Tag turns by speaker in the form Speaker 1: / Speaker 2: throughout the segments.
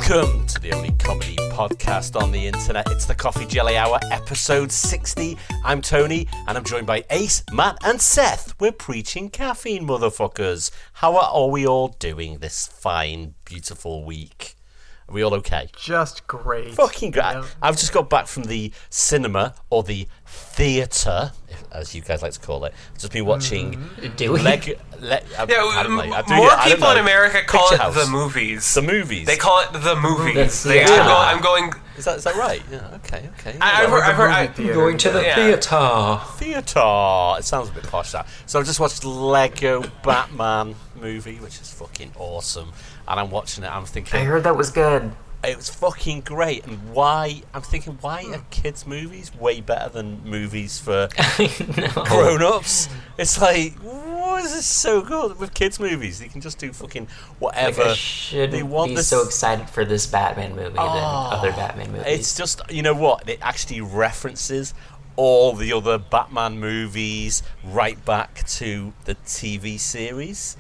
Speaker 1: Welcome to the only comedy podcast on the internet. It's the Coffee Jelly Hour, episode 60. I'm Tony, and I'm joined by Ace, Matt, and Seth. We're preaching caffeine, motherfuckers. How are we all doing this fine, beautiful week? Are we all okay?
Speaker 2: Just great.
Speaker 1: Fucking great.
Speaker 2: Yeah.
Speaker 1: I've just got back from the cinema, or the theatre, as you guys like to call it. I've just been watching...
Speaker 3: Do we?
Speaker 1: More people
Speaker 3: in America call
Speaker 1: Picture
Speaker 3: it
Speaker 1: House.
Speaker 3: the movies.
Speaker 1: The movies.
Speaker 3: They call it the movies.
Speaker 1: Yeah.
Speaker 3: I'm going...
Speaker 1: Is that right? Yeah, okay.
Speaker 3: I've heard
Speaker 2: Movie theater,
Speaker 3: going to the theatre.
Speaker 1: Theatre. It sounds a bit posh, that. So I've just watched Lego Batman movie, which is fucking awesome. And I'm watching it, I'm thinking...
Speaker 3: I heard that was good.
Speaker 1: It was fucking great. And why are kids' movies way better than movies for grown-ups? It's like, what is this so good with kids' movies? You can just do fucking whatever.
Speaker 4: I shouldn't be so excited for this Batman movie than other Batman movies.
Speaker 1: It's just, you know what? It actually references all the other Batman movies right back to the TV series.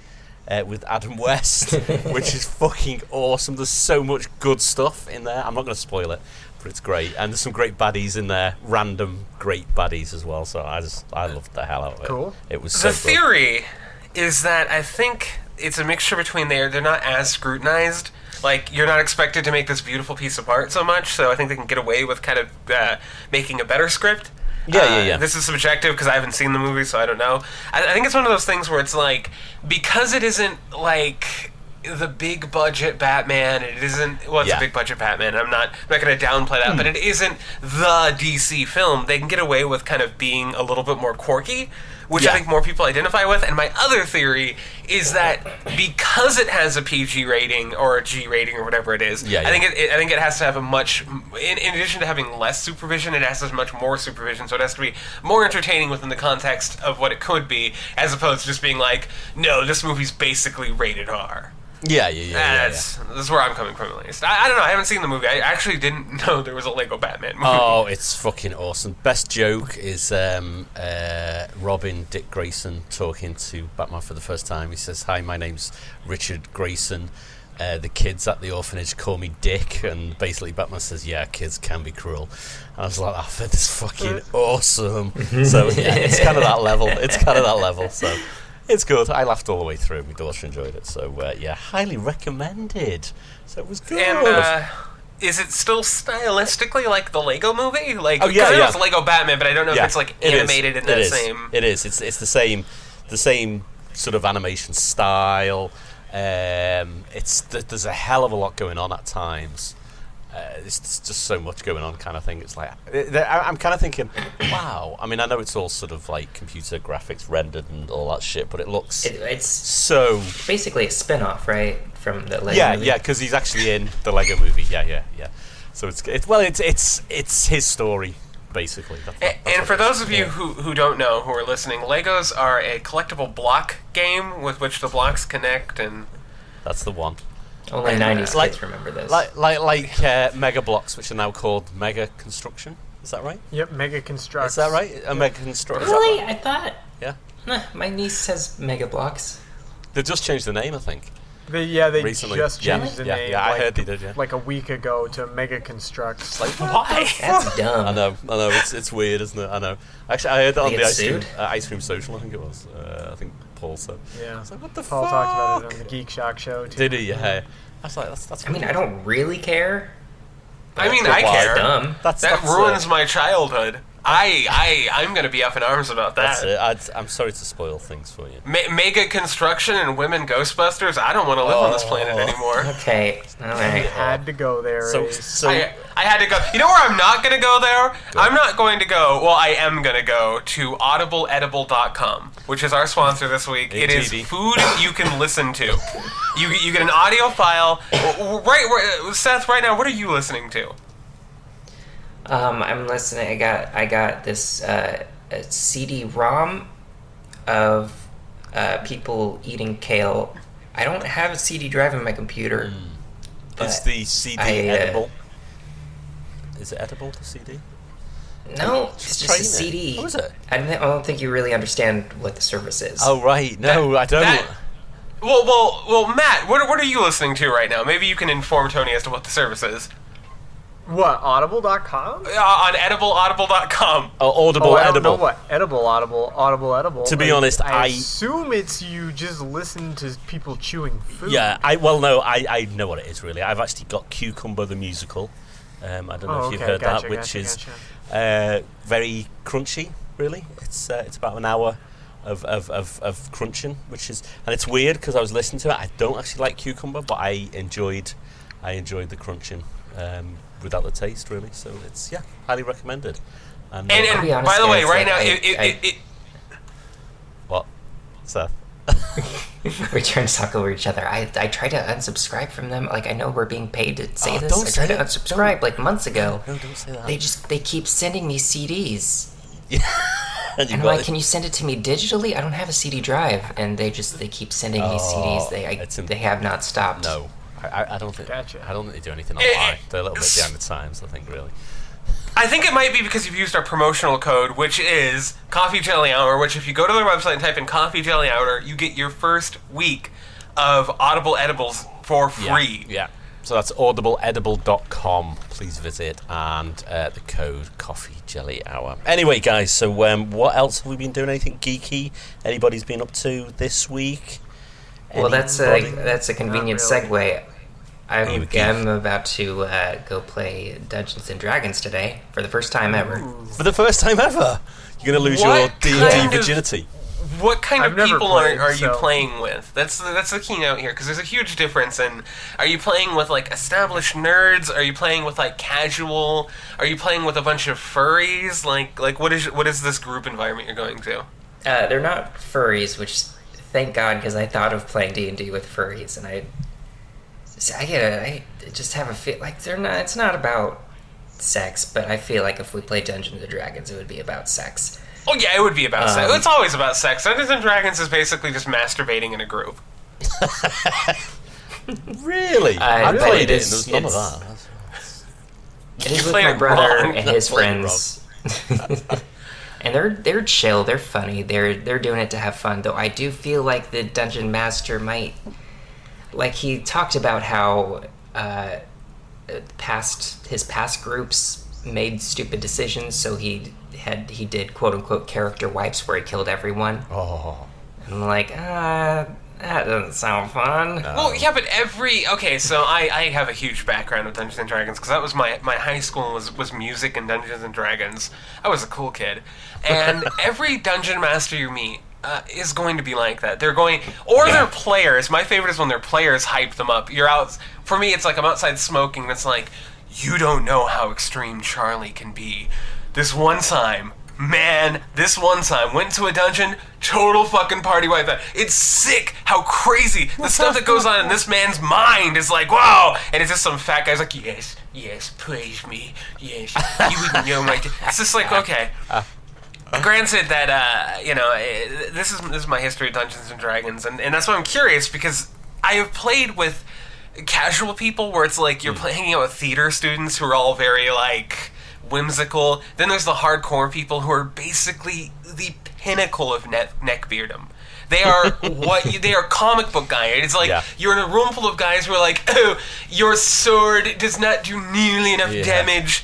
Speaker 1: With Adam West, which is fucking awesome. There's so much good stuff in there. I'm not going to spoil it, but it's great. And there's some great baddies in there, random great baddies as well. So I loved the hell out of it.
Speaker 2: Cool.
Speaker 1: It was so
Speaker 3: The theory is that I think it's a mixture between they're not as scrutinized. Like, you're not expected to make this beautiful piece of art so much, so I think they can get away with kind of making a better script.
Speaker 1: Yeah.
Speaker 3: This is subjective because I haven't seen the movie, so I don't know. I think it's one of those things where it's like, because it isn't like the big budget Batman, it isn't, well, it's a big budget Batman, I'm not going to downplay that, but it isn't the DC film. They can get away with kind of being a little bit more quirky, which I think more people identify with. And my other theory is that because it has a PG rating or a G rating or whatever it is, I think it has to have a much, in addition to having less supervision, it has to have much more supervision, so it has to be more entertaining within the context of what it could be, as opposed to just being like, no, this movie's basically rated R.
Speaker 1: Yeah.
Speaker 3: That's where I'm coming from, at least. I don't know. I haven't seen the movie. I actually didn't know there was a Lego Batman movie.
Speaker 1: Oh, it's fucking awesome. Best joke is Robin Dick Grayson talking to Batman for the first time. He says, "Hi, my name's Richard Grayson. The kids at the orphanage call me Dick," and basically Batman says, "Yeah, kids can be cruel." And I was like, "Oh, that is fucking awesome." So yeah, it's kind of that level. So. It's good. I laughed all the way through. My daughter enjoyed it. So, highly recommended. So it was good.
Speaker 3: And is it still stylistically like the Lego movie? Like,
Speaker 1: oh, yeah.
Speaker 3: It's Lego Batman, but I don't know if it's like animated in that same...
Speaker 1: It is. It's the same sort of animation style. There's a hell of a lot going on at times. It's just so much going on, kind of thing. It's like I'm kind of thinking, wow. I mean, I know it's all sort of like computer graphics rendered and all that shit, but it looks
Speaker 4: it's
Speaker 1: so
Speaker 4: basically a spin-off, right, from the Lego movie?
Speaker 1: Yeah, because he's actually in the Lego movie. Yeah. So it's his story. Basically.
Speaker 3: And for those of you who don't know, who are listening, Legos are a collectible block game with which the blocks connect, and
Speaker 1: that's the one.
Speaker 4: Only 90s kids remember this.
Speaker 1: Like Mega Bloks, which are now called Mega Construction. Is that right?
Speaker 2: Yep, Mega Construct.
Speaker 1: Is that right? A Mega Construct.
Speaker 4: Really? I thought...
Speaker 1: Yeah.
Speaker 4: My niece says Mega Bloks.
Speaker 1: They've just changed the name, I think.
Speaker 2: They
Speaker 1: recently.
Speaker 2: just changed the name.
Speaker 1: Yeah, I heard they did, yeah.
Speaker 2: Like a week ago to Mega Construct.
Speaker 1: Like, why?
Speaker 4: That's dumb.
Speaker 1: I know. It's weird, isn't it? I know. Actually, I heard that on the Ice Cream Social, I think it was. I think Paul said.
Speaker 2: Yeah.
Speaker 1: I was like, what the
Speaker 2: Paul
Speaker 1: fuck?
Speaker 2: talked about it on the Geek Shock show, too.
Speaker 1: Did he? Yeah. I was like, that's
Speaker 4: I mean, I don't really care.
Speaker 3: I mean, I care.
Speaker 4: Dumb.
Speaker 3: That ruins my childhood. I'm going to be up in arms about that.
Speaker 1: That's it. I'm sorry to spoil things for you.
Speaker 3: Mega Construction and women Ghostbusters. I don't want to live on this planet anymore.
Speaker 4: Okay, all right.
Speaker 2: I had to go there.
Speaker 1: So
Speaker 3: I had to go. You know where I'm not going to go there? I'm not going to go. Well, I am going to go to audibleedible.com, which is our sponsor this week.
Speaker 1: ATV.
Speaker 3: It is food you can listen to. You get an audio file. Right, Seth. Right now, what are you listening to?
Speaker 4: I'm listening. I got this a CD-ROM of people eating kale. I don't have a CD drive in my computer.
Speaker 1: Is the CD edible? Is it edible, the CD?
Speaker 4: No, it's just a CD.
Speaker 1: What is it?
Speaker 4: I don't think you really understand what the service is.
Speaker 1: Oh, right. No, I don't.
Speaker 3: Well, Matt, what are you listening to right now? Maybe you can inform Tony as to what the service is.
Speaker 2: What, audible.com?
Speaker 3: On edibleaudible.com.
Speaker 1: Audible,
Speaker 2: I don't
Speaker 1: edible.
Speaker 2: know what audible, edible.
Speaker 1: To be honest,
Speaker 2: I assume it's you just listen to people chewing food.
Speaker 1: Yeah, I know what it is, really. I've actually got Cucumber the Musical. I don't know if you've heard that, which is very crunchy, really. It's about an hour of crunching, and it's weird because I was listening to it. I don't actually like Cucumber, but I enjoyed the crunching without the taste, really. So it's highly recommended. And
Speaker 4: honest,
Speaker 3: by the way, right now,
Speaker 1: what, Seth?
Speaker 4: We're trying to talk over each other. I tried to unsubscribe from them. Like, I know we're being paid to say this. I tried to unsubscribe like months ago.
Speaker 1: No, don't say that.
Speaker 4: They keep sending me CDs.
Speaker 1: Yeah.
Speaker 4: And I'm like, can you send it to me digitally? I don't have a CD drive, and they keep sending me CDs. They have not stopped.
Speaker 1: No, I don't think.
Speaker 2: Gotcha.
Speaker 1: I don't think they do anything online. They're a little bit behind the times, I think, really.
Speaker 3: I think it might be because you've used our promotional code, which is Coffee Jelly Hour, which if you go to their website and type in Coffee Jelly Hour, you get your first week of Audible edibles for free.
Speaker 1: Yeah. So that's audibleedible.com. Please visit, and the code Coffee Jelly Hour. Anyway, guys, so what else have we been doing? Anything geeky? Anybody's been up to this week?
Speaker 4: Well, that's a convenient segue. I'm about to go play Dungeons and Dragons today for the first time ever.
Speaker 1: For the first time ever? You're going to lose your D&D virginity.
Speaker 3: What kind of people are you
Speaker 2: so.
Speaker 3: playing with? That's the keynote here, because there's a huge difference in, are you playing with like established nerds? Are you playing with like casual? Are you playing with a bunch of furries? Like what is this group environment you're going to?
Speaker 4: They're not furries, which thank God, because I thought of playing D&D with furries, and I just have a feel like they're not. It's not about sex, but I feel like if we play Dungeons and Dragons, it would be about sex.
Speaker 3: Oh yeah, it would be about sex. It's always about sex. Dungeons and Dragons is basically just masturbating in a group.
Speaker 1: Really? I played it, and there was none of that.
Speaker 4: It is with my brother and his friends. And they're chill, they're funny, they're doing it to have fun. Though I do feel like the Dungeon Master might, like he talked about how his past groups made stupid decisions, so he did quote unquote character wipes where he killed everyone.
Speaker 1: Oh.
Speaker 4: And I'm like, that doesn't sound fun.
Speaker 3: No. Well, yeah, but so I have a huge background with Dungeons and Dragons, because that was my high school was music and Dungeons and Dragons. I was a cool kid. And every dungeon master you meet is going to be like that. They're players. My favorite is when their players hype them up. You're out. For me, it's like I'm outside smoking, and it's like, you don't know how extreme Charlie can be. This one time, went to a dungeon, total fucking party wipe out. It's sick how crazy the stuff that goes on in this man's mind is like, wow. And it's just some fat guy's like, yes, praise me, yes, you wouldn't know my. It's just like, okay. Granted that this is my history of Dungeons and Dragons, and that's why I'm curious, because I have played with casual people where it's like you're hanging out with theater students who are all very like whimsical. Then there's the hardcore people who are basically the pinnacle of neckbeardom. They are they are comic book guys. It's like you're in a room full of guys who are like, oh, your sword does not do nearly enough damage.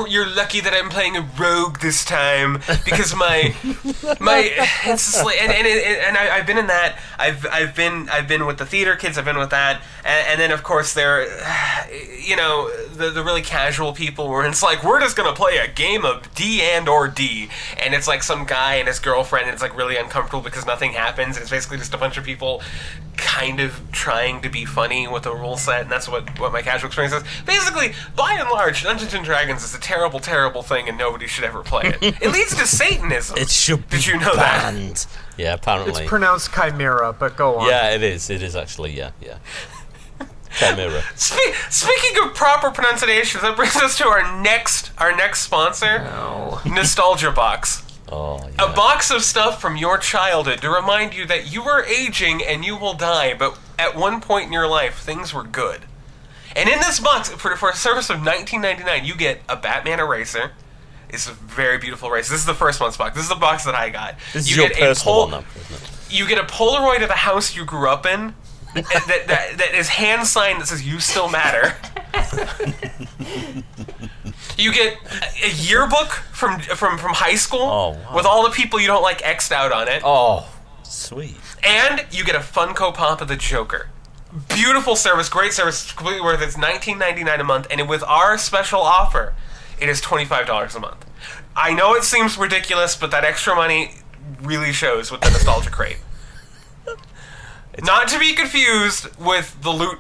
Speaker 3: You're lucky that I'm playing a rogue this time, because my it's just like, and I've been in that. I've been with the theater kids. I've been with that, and then of course there, the really casual people where it's like, we're just gonna play a game of D&D, and it's like some guy and his girlfriend, and it's like really uncomfortable because nothing happens, and it's basically just a bunch of people kind of trying to be funny with a rule set, and that's what my casual experience is. Basically, by and large, Dungeons and Dragons is a terrible, terrible thing, and nobody should ever play it. It leads to Satanism.
Speaker 1: It should be
Speaker 3: Did you know
Speaker 1: banned.
Speaker 3: that?
Speaker 1: Yeah, apparently.
Speaker 2: It's pronounced chimera, but go on.
Speaker 1: Yeah, it is. It is actually, yeah. Chimera.
Speaker 3: Speaking of proper pronunciations, that brings us to our next sponsor, Nostalgia Box.
Speaker 1: Oh, yeah.
Speaker 3: A box of stuff from your childhood to remind you that you are aging and you will die, but at one point in your life, things were good. And in this box, for a service of $19.99, you get a Batman eraser. It's a very beautiful eraser. This is the first month's box. This is the box that I got.
Speaker 1: This is your personal one, though, isn't it?
Speaker 3: You get a Polaroid of the house you grew up in. that is hand signed that says "You still matter." You get a yearbook from high school with all the people you don't like X'd out on it.
Speaker 1: Oh, sweet.
Speaker 3: And you get a Funko Pop of the Joker. Beautiful service, great service, completely worth it. It's $19.99 a month, and with our special offer, it is $25 a month. I know it seems ridiculous, but that extra money really shows with the nostalgia crate. Not to be confused with the loot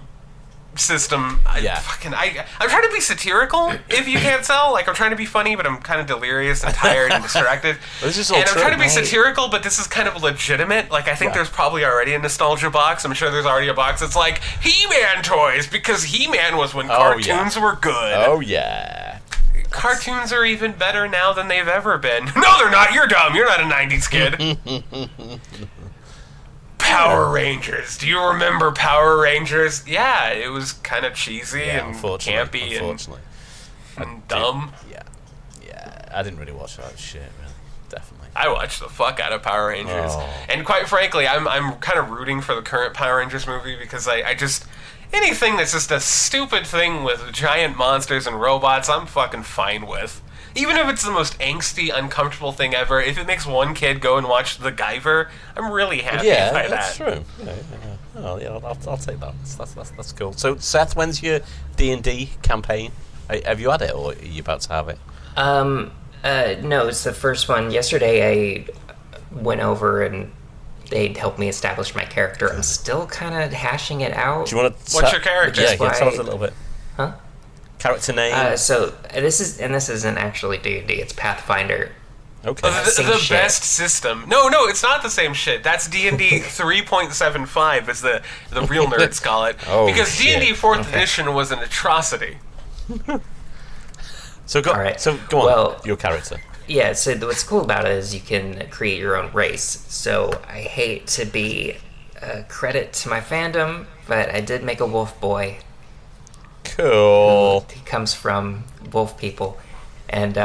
Speaker 3: system. I'm trying to be satirical, if you can't tell. Like, I'm trying to be funny, but I'm kind of delirious and tired and distracted. And I'm trying to be satirical, but this is kind of legitimate. Like, I think there's probably already a nostalgia box. I'm sure there's already a box that's like, He-Man toys, because He-Man was when cartoons were good.
Speaker 1: Oh, yeah.
Speaker 3: Cartoons are even better now than they've ever been. No, they're not. You're dumb. You're not a 90s kid. Power Rangers. Do you remember Power Rangers? Yeah, it was kind of cheesy and campy and dumb.
Speaker 1: Yeah. I didn't really watch that shit, really. Definitely.
Speaker 3: I watched the fuck out of Power Rangers. And quite frankly, I'm kind of rooting for the current Power Rangers movie because I just... Anything that's just a stupid thing with giant monsters and robots, I'm fucking fine with. Even if it's the most angsty, uncomfortable thing ever, if it makes one kid go and watch The Guyver, I'm really happy by that.
Speaker 1: Yeah, that's true. I'll take that. That's cool. So, Seth, when's your D&D campaign? Have you had it, or are you about to have it?
Speaker 4: No, it's the first one. Yesterday, I went over and they'd helped me establish my character. I'm still kind of hashing it out.
Speaker 1: Do you want to?
Speaker 3: What's your character?
Speaker 1: Yeah, tell us a little bit.
Speaker 4: Huh?
Speaker 1: Character name.
Speaker 4: So this isn't actually D&D. It's Pathfinder.
Speaker 1: Okay.
Speaker 3: The best system. No, it's not the same shit. That's D&D 3.75, as the real nerds call it. Because D&D 4th edition was an atrocity.
Speaker 1: So go on. Well, your character.
Speaker 4: Yeah. So what's cool about it is you can create your own race. So I hate to be a credit to my fandom, but I did make a wolf boy.
Speaker 1: Cool.
Speaker 4: He comes from wolf people, and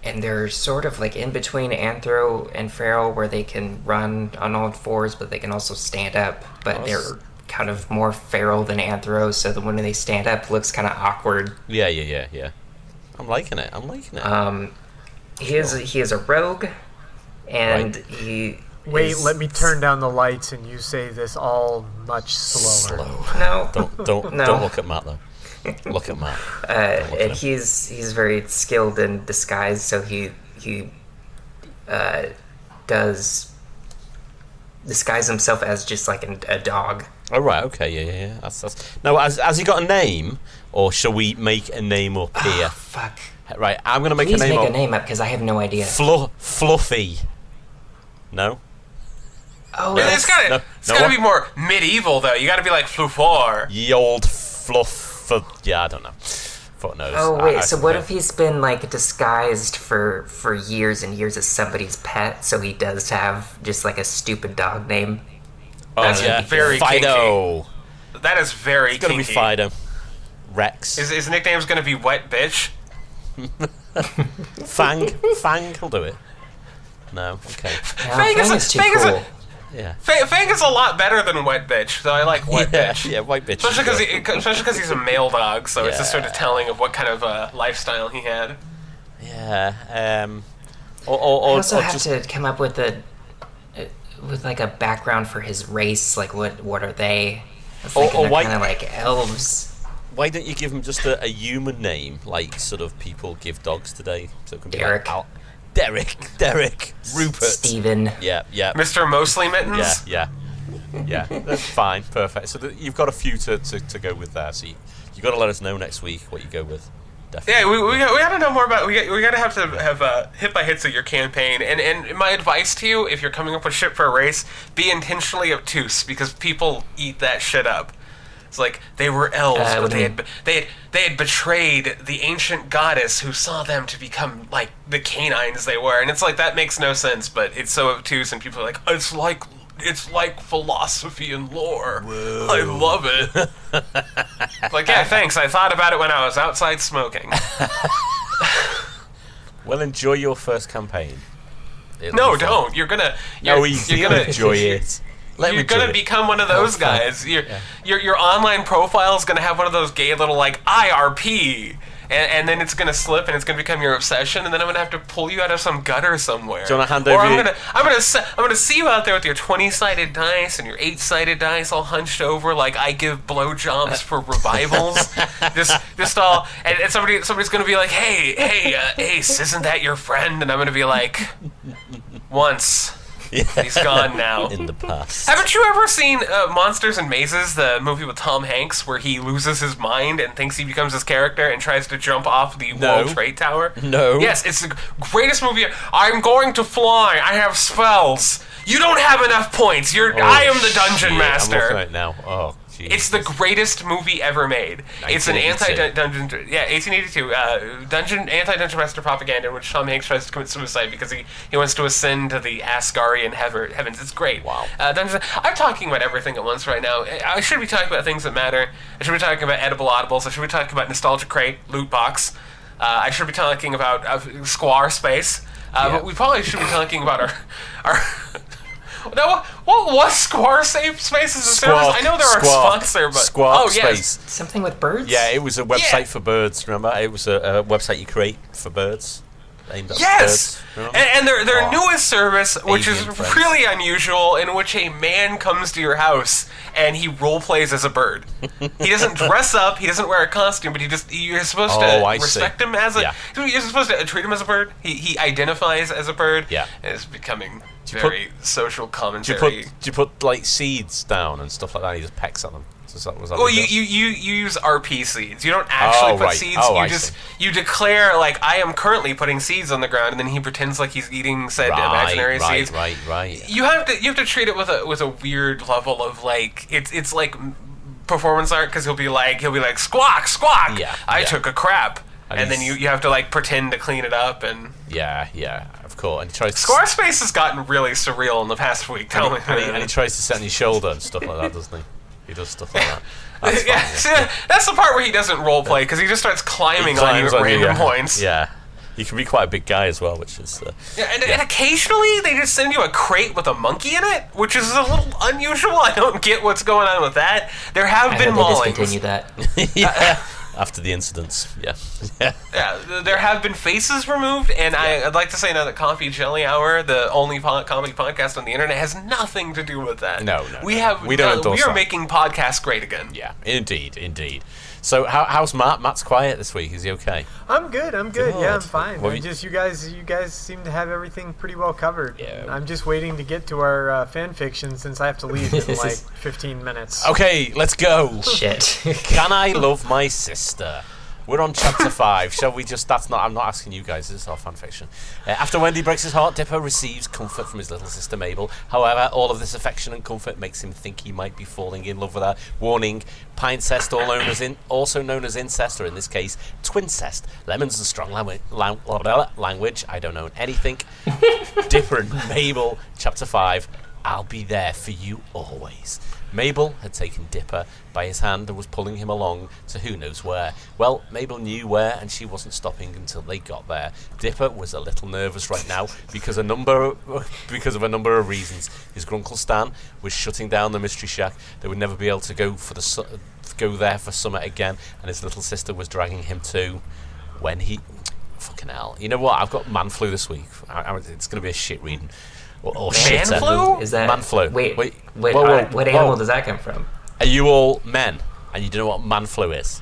Speaker 4: they're sort of like in between anthro and feral, where they can run on all fours, but they can also stand up. But they're kind of more feral than anthro, so that when they stand up, it looks kind of awkward.
Speaker 1: Yeah. I'm liking it.
Speaker 4: He is a rogue, and he.
Speaker 2: Wait, let me turn down the lights and you say this all much slower.
Speaker 4: No.
Speaker 1: Don't look at Matt though. Look at Matt.
Speaker 4: And he's very skilled in disguise, so he does disguise himself as just like a dog.
Speaker 1: Oh right, okay, yeah. That's... Now, has he got a name, or shall we make a name up here?
Speaker 4: Fuck.
Speaker 1: Right, I'm gonna make
Speaker 4: Please
Speaker 1: a name up.
Speaker 4: Make a name up because I have no idea.
Speaker 1: Fluffy. No.
Speaker 4: Oh,
Speaker 3: it's gotta be more medieval though. You gotta be like Fluffor.
Speaker 1: Ye old fluff. Yeah, I don't know. Fuck knows.
Speaker 4: Oh wait, so what if he's been like disguised for years and years as somebody's pet? So he does have just like a stupid dog name.
Speaker 3: That's very
Speaker 1: Fido.
Speaker 3: Kinky. That is very
Speaker 1: it's gonna
Speaker 3: kinky.
Speaker 1: Be Fido. Rex.
Speaker 3: His nickname's gonna be Wet Bitch.
Speaker 1: Fang, he'll do it. No, okay.
Speaker 4: Fang is too cool.
Speaker 1: Yeah.
Speaker 3: Fang is a lot better than Wet Bitch, so I like Wet Bitch.
Speaker 1: Yeah, White Bitch.
Speaker 3: Especially because he's a male dog, so it's just sort of telling of what kind of lifestyle he had.
Speaker 1: Yeah.
Speaker 4: I also have to come up with like a background for his race. Like what are they? I was thinking they're kind of like elves.
Speaker 1: Why don't you give him just a human name, like sort of people give dogs today? So it can be
Speaker 4: Derek.
Speaker 1: Like Derek, Rupert,
Speaker 4: Steven.
Speaker 1: Yeah.
Speaker 3: Mr. Mostly Mittens.
Speaker 1: Yeah. That's fine, perfect. So you've got a few to go with there. So you got to let us know next week what you go with. Definitely.
Speaker 3: Yeah, we got to know more about. We got to have hit by hits of your campaign. And my advice to you, if you're coming up with shit for a race, be intentionally obtuse because people eat that shit up. It's like they were elves, but they had betrayed the ancient goddess who saw them to become like the canines they were, and it's like that makes no sense, but it's so obtuse, and people are like, it's like philosophy and lore. Whoa. I love it. Like, yeah, thanks. I thought about it when I was outside smoking.
Speaker 1: Well, enjoy your first campaign.
Speaker 3: No, don't. You're gonna
Speaker 1: enjoy it.
Speaker 3: You're gonna become one of those guys. Your online profile is gonna have one of those gay little like IRP, and then it's gonna slip and it's gonna become your obsession, and then I'm gonna have to pull you out of some gutter somewhere.
Speaker 1: Do you want to hand over?
Speaker 3: I'm gonna see you out there with your 20-sided dice and your 8-sided dice all hunched over like I give blowjobs for revivals. just all, and somebody's gonna be like, hey, Ace, isn't that your friend? And I'm gonna be like, once. Yeah. He's gone now.
Speaker 1: In the past.
Speaker 3: Haven't you ever seen Monsters and Mazes, the movie with Tom Hanks, where he loses his mind and thinks he becomes his character and tries to jump off the World Trade Tower?
Speaker 1: No.
Speaker 3: Yes, it's the greatest movie. I'm going to fly. I have spells. You don't have enough points. I am the dungeon master.
Speaker 1: I'm looking at it now. Oh, Jesus.
Speaker 3: It's the greatest movie ever made. It's an anti-dungeon... Yeah, 1882. Anti-dungeon master propaganda in which Tom Hanks tries to commit suicide because he wants to ascend to the Asgardian heavens. It's great.
Speaker 1: Wow.
Speaker 3: I'm talking about everything at once right now. I should be talking about things that matter. I should be talking about edible audibles. I should be talking about Nostalgia Crate, Loot Box. I should be talking about Squarespace. But we probably should be talking about our Now, what was Squarespace as a service? I know they're our sponsor, but...
Speaker 1: Squarespace.
Speaker 4: Something with birds?
Speaker 1: Yeah, it was a website for birds, remember? It was a website you create for birds. Aimed at
Speaker 3: yes!
Speaker 1: Birds,
Speaker 3: and their newest service, which is really unusual, in which a man comes to your house and he role-plays as a bird. He doesn't dress up, he doesn't wear a costume, but you're supposed to respect him as a... Yeah. You're supposed to treat him as a bird. He identifies as a bird.
Speaker 1: Yeah.
Speaker 3: And it's becoming... very social commentary.
Speaker 1: Do you put like seeds down and stuff like that? He just pecks at them.
Speaker 3: Well, you use RP seeds. You don't actually put seeds. You declare like I am currently putting seeds on the ground, and then he pretends like he's eating said imaginary seeds.
Speaker 1: Right.
Speaker 3: You have to treat it with a weird level of like it's like performance art because he'll be like squawk.
Speaker 1: Yeah.
Speaker 3: I took a crap. And then you have to like pretend to clean it up and
Speaker 1: of course. And he tries
Speaker 3: Squarespace has gotten really surreal in the past week.
Speaker 1: And he tries to sit on his shoulder and stuff like that, doesn't he? He does stuff like that. That's
Speaker 3: fun, See, that's the part where he doesn't roleplay because he just starts climbing on you at random points.
Speaker 1: Yeah. You can be quite a big guy as well, which is...
Speaker 3: And occasionally they just send you a crate with a monkey in it, which is a little unusual. I don't get what's going on with that. There have been maulings.
Speaker 4: Discontinue that.
Speaker 1: After the incidents,
Speaker 3: there have been faces removed, and I'd like to say now that Coffee Jelly Hour, the only comedy podcast on the internet, has nothing to do with that.
Speaker 1: No.
Speaker 3: We are making podcasts great again.
Speaker 1: Yeah, indeed. So how's Matt? Matt's quiet this week. Is he okay?
Speaker 2: I'm good. Yeah, I'm fine. You guys seem to have everything pretty well covered.
Speaker 1: Yeah.
Speaker 2: I'm just waiting to get to our fan fiction since I have to leave in like 15 minutes.
Speaker 1: Okay, let's go.
Speaker 4: Shit.
Speaker 1: Can I love my sister? We're on chapter 5. Shall we just... I'm not asking you guys. This is our fan fiction. After Wendy breaks his heart, Dipper receives comfort from his little sister Mabel. However, all of this affection and comfort makes him think he might be falling in love with her. Warning, pinecest, also known as incest, or in this case, twincest. Lemons and strong language. I don't know anything. Dipper and Mabel, chapter 5. I'll be there for you always. Mabel had taken Dipper by his hand and was pulling him along to who knows where. Well, Mabel knew where, and she wasn't stopping until they got there. Dipper was a little nervous right now because of a number of reasons. His grunkle Stan was shutting down the mystery shack. They would never be able to go there for summer again, and his little sister was dragging him to when he... Fucking hell. You know what? I've got man flu this week. It's going to be a shit reading. Or
Speaker 3: man flu?
Speaker 4: Is that
Speaker 1: man flu?
Speaker 4: Wait, what animal does that come from?
Speaker 1: Are you all men and you don't know what man flu is?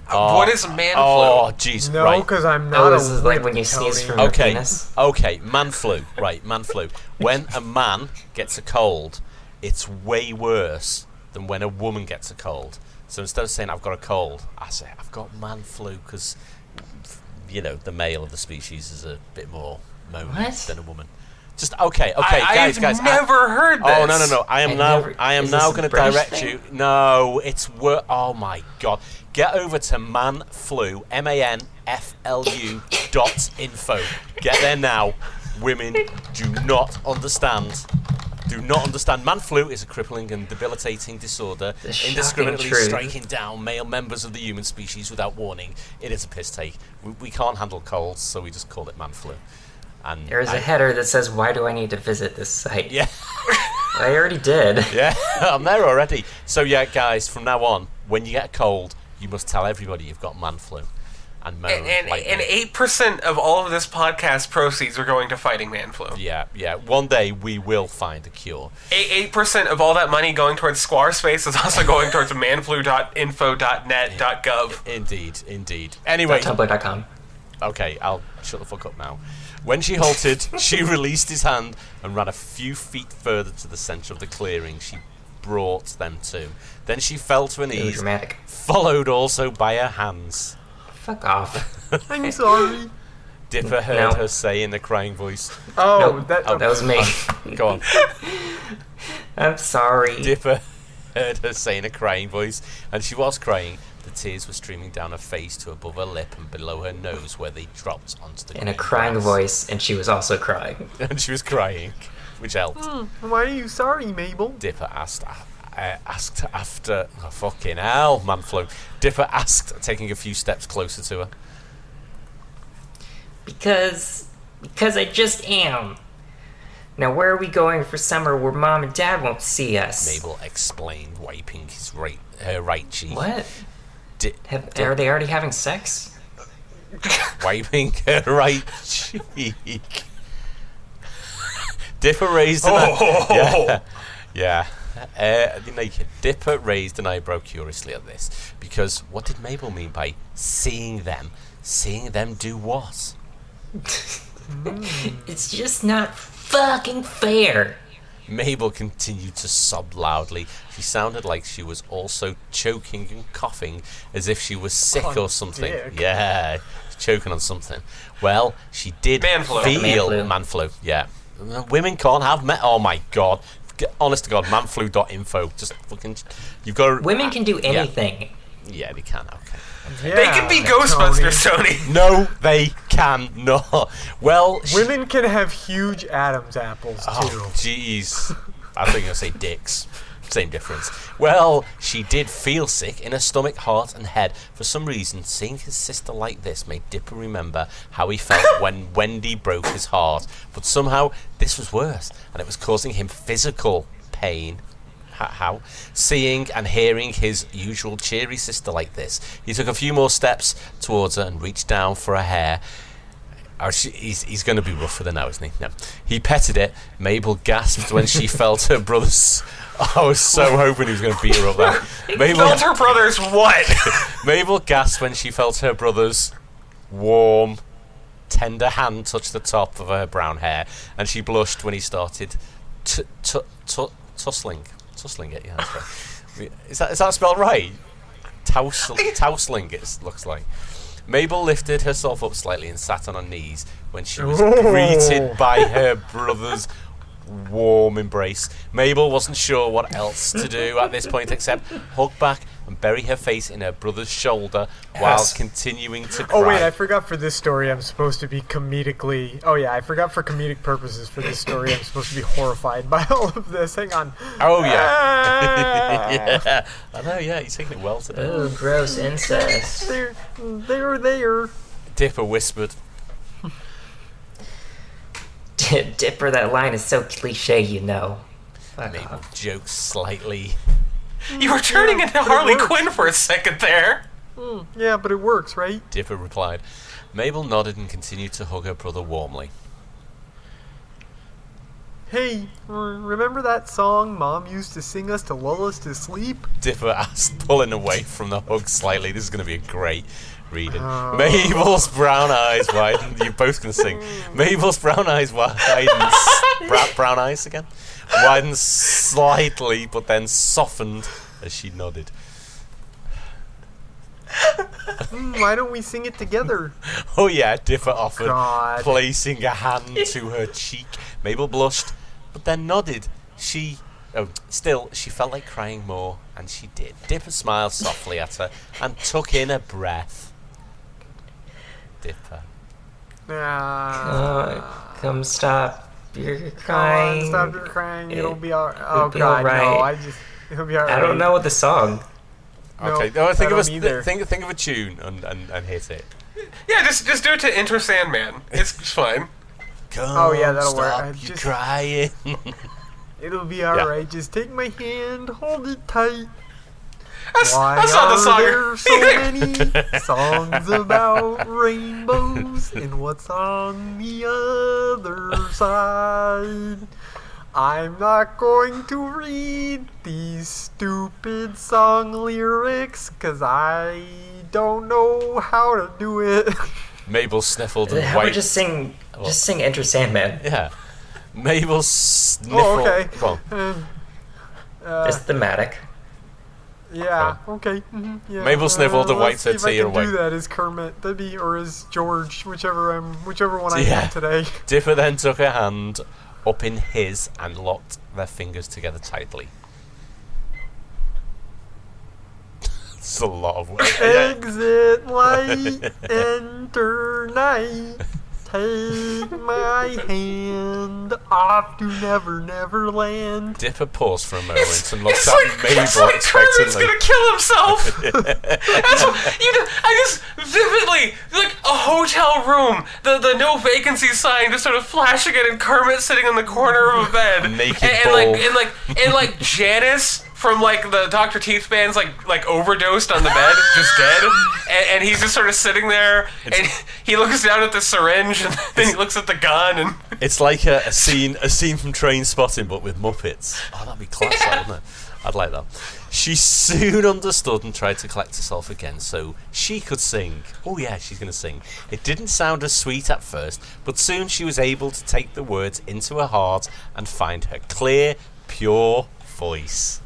Speaker 3: What is man flu?
Speaker 1: Oh, jeez.
Speaker 2: No, because I'm not.
Speaker 4: This is like when you sneeze from your penis.
Speaker 1: Okay, man flu. Right, man flu. When a man gets a cold, it's way worse than when a woman gets a cold. So instead of saying I've got a cold, I say I've got man flu because, the male of the species is a bit more moaning than a woman. Just guys.
Speaker 3: I've never heard this.
Speaker 1: Oh no! I am now going to direct you. No, it's oh my god! Get over to manflu manflu.info. Get there now. Women do not understand. Man flu is a crippling and debilitating disorder, indiscriminately striking down male members of the human species without warning. It is a piss take. We can't handle colds, so we just call it man flu. And
Speaker 4: There's a header that says, "Why do I need to visit this site?"
Speaker 1: Yeah.
Speaker 4: I already did.
Speaker 1: Yeah, I'm there already. So yeah, guys, from now on, when you get a cold, you must tell everybody you've got man flu. And
Speaker 3: 8% of all of this podcast proceeds are going to fighting man flu.
Speaker 1: Yeah. One day we will find a cure.
Speaker 3: 8% of all that money going towards Squarespace is also going towards manflu.info.net.gov.
Speaker 1: Indeed. Anyway.
Speaker 4: Tumblr.com.
Speaker 1: Okay, I'll shut the fuck up now. When she halted, she released his hand and ran a few feet further to the centre of the clearing she brought them to. Then she fell to her knees,
Speaker 4: dramatic.
Speaker 1: followed also by her hands.
Speaker 4: Fuck off.
Speaker 2: I'm sorry.
Speaker 1: Dipper heard her say in a crying voice.
Speaker 4: That was me.
Speaker 1: Go on.
Speaker 4: I'm sorry.
Speaker 1: Dipper heard her say in a crying voice, and she was crying. The tears were streaming down her face to above her lip and below her nose where they dropped onto the
Speaker 4: in a crying voice, and she was also crying.
Speaker 1: And she was crying, which helped.
Speaker 2: Why are you sorry, Mabel?
Speaker 1: Dipper asked after... Oh, fucking hell, man flu. Dipper asked, taking a few steps closer to her.
Speaker 4: Because I just am. Now, where are we going for summer where Mom and Dad won't see us?
Speaker 1: Mabel explained, wiping her right cheek.
Speaker 4: What? Are they already having sex?
Speaker 1: Wiping her right cheek. Dipper raised an Dipper raised an eyebrow curiously at this, because what did Mabel mean by seeing them? Seeing them do what?
Speaker 4: It's just not fucking fair.
Speaker 1: Mabel continued to sob loudly. She sounded like she was also choking and coughing, as if she was sick or something.
Speaker 2: Dick.
Speaker 1: Yeah, choking on something. Well, she did feel man flu. Yeah, women can't have Oh my god! Honest to God, manflu.info. Just fucking. You've got.
Speaker 4: Women can do anything.
Speaker 1: Yeah, they can. Okay.
Speaker 2: Yeah,
Speaker 3: they can be Ghostbusters, Tony.
Speaker 1: No, they cannot. Well,
Speaker 2: women can have huge Adam's apples too.
Speaker 1: Oh, jeez. I think I'll say dicks. Same difference. Well, she did feel sick in her stomach, heart, and head. For some reason, seeing his sister like this made Dipper remember how he felt when Wendy broke his heart. But somehow, this was worse, and it was causing him physical pain. How? Seeing and hearing his usual cheery sister like this, he took a few more steps towards her and reached down for her hair. He's going to be rough with her now, isn't he? No. He petted it. Mabel gasped when she felt her brother's... I was so hoping he was going to beat her up there.
Speaker 3: Felt her brother's what?
Speaker 1: Mabel gasped when she felt her brother's warm, tender hand touch the top of her brown hair, and she blushed when he started tussling. Tussling it, yeah, that's right. Is that spelled right? Tousling, it looks like. Mabel lifted herself up slightly and sat on her knees when she was greeted by her brother's warm embrace. Mabel wasn't sure what else to do at this point except hug back and bury her face in her brother's shoulder while continuing to cry.
Speaker 2: Oh wait, I forgot for this story I'm supposed to be comedically... Oh yeah, I forgot for comedic purposes for this story I'm supposed to be horrified by all of this. Hang on.
Speaker 1: Oh yeah. Yeah. I know, yeah, he's taking it well today.
Speaker 4: Oh, gross incest.
Speaker 2: They're there.
Speaker 1: Dipper whispered.
Speaker 4: Dipper, that line is so cliche, you know.
Speaker 1: Mabel joked slightly.
Speaker 3: You were turning into Harley Quinn for a second there.
Speaker 2: Yeah, but it works, right?
Speaker 1: Dipper replied. Mabel nodded and continued to hug her brother warmly.
Speaker 2: Hey, remember that song Mom used to sing us to lull us to sleep?
Speaker 1: Dipper asked, pulling away from the hug slightly. This is going to be a great reading. Mabel's brown eyes widened. You're both going to sing. Mabel's brown eyes widened. Brown eyes again? Widened slightly, but then softened as she nodded.
Speaker 2: Why don't we sing it together?
Speaker 1: Oh yeah, Dipper offered, placing a hand to her cheek. Mabel blushed, but then nodded. She felt like crying more, and she did. Dipper smiled softly at her and took in a breath. Dipper.
Speaker 4: Come stop. You're crying.
Speaker 2: Stop your crying. It'll be alright. Oh God,
Speaker 4: right.
Speaker 2: no! It'll be alright.
Speaker 4: I don't know what the song.
Speaker 1: Okay,
Speaker 2: no,
Speaker 1: think of a tune and hit it.
Speaker 3: Yeah, just do it to Enter Sandman. It's fine.
Speaker 1: Come,
Speaker 2: that'll
Speaker 1: stop
Speaker 2: work.
Speaker 1: you crying.
Speaker 2: It'll be alright. Just take my hand, hold it tight.
Speaker 3: That's
Speaker 2: Why
Speaker 3: not the song.
Speaker 2: are there so many songs about rainbows and what's on the other side? I'm not going to read these stupid song lyrics because I don't know how to do it.
Speaker 1: Mabel sniffled and
Speaker 4: How
Speaker 1: wiped.
Speaker 4: about just sing Enter Sandman?
Speaker 1: Yeah. Mabel sniffled.
Speaker 2: Oh, okay.
Speaker 1: Go on.
Speaker 4: It's thematic.
Speaker 2: Yeah, okay. Yeah.
Speaker 1: Mabel sniffled and wiped
Speaker 2: let's
Speaker 1: her
Speaker 2: see if I
Speaker 1: tear
Speaker 2: can
Speaker 1: away.
Speaker 2: do that as Kermit, or as George, whichever one I
Speaker 1: Yeah.
Speaker 2: am today.
Speaker 1: Dipper then took her hand up in his and locked their fingers together tightly. It's a lot of work.
Speaker 2: Exit light, enter night. Take my hand off to Never Never Land.
Speaker 1: Dipper paused for a moment and looked
Speaker 3: It's
Speaker 1: at
Speaker 3: like
Speaker 1: Mabel
Speaker 3: Kermit's
Speaker 1: expectantly.
Speaker 3: gonna kill himself. That's what, I just vividly, like a hotel room, the no vacancy sign just sort of flashing it, and Kermit sitting in the corner of a bed,
Speaker 1: Naked
Speaker 3: and like Janice from like the Dr. Teeth band's like overdosed on the bed, just dead, and he's just sort of sitting there, and he looks down at the syringe, and then he looks at the gun, and
Speaker 1: It's like a scene from Train Spotting, but with Muppets. Oh, that'd be class, wouldn't it? I'd like that. She soon understood and tried to collect herself again so she could sing. Oh yeah, she's going to sing. It didn't sound as sweet at first, but soon she was able to take the words into her heart and find her clear, pure voice.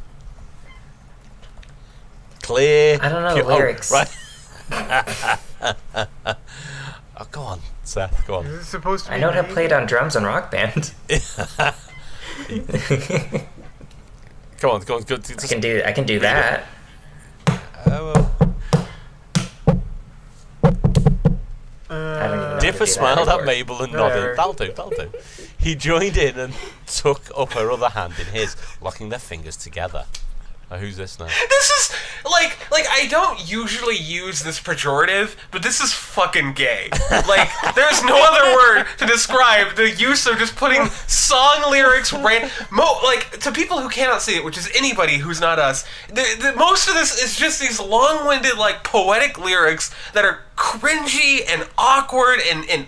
Speaker 1: Clear.
Speaker 4: I don't know
Speaker 1: pure,
Speaker 4: the lyrics.
Speaker 1: Oh, right. Oh, go on, Seth. Go on.
Speaker 2: Is it supposed to be
Speaker 4: I know how to
Speaker 2: me?
Speaker 4: play it on drums on Rock Band.
Speaker 1: Go on. Go.
Speaker 4: I can do that. I don't even know how to
Speaker 1: Dipper
Speaker 4: do that
Speaker 1: smiled at
Speaker 4: anymore.
Speaker 1: Mabel and
Speaker 2: Whatever.
Speaker 1: nodded. That'll do. He joined in and took up her other hand in his, locking their fingers together. Now, who's this now?
Speaker 3: this is like I don't usually use this pejorative, but this is fucking gay. Like, there's no other word to describe the use of just putting song lyrics like to people who cannot see it, which is anybody who's not us. The most of this is just these long-winded, like, poetic lyrics that are cringy and awkward and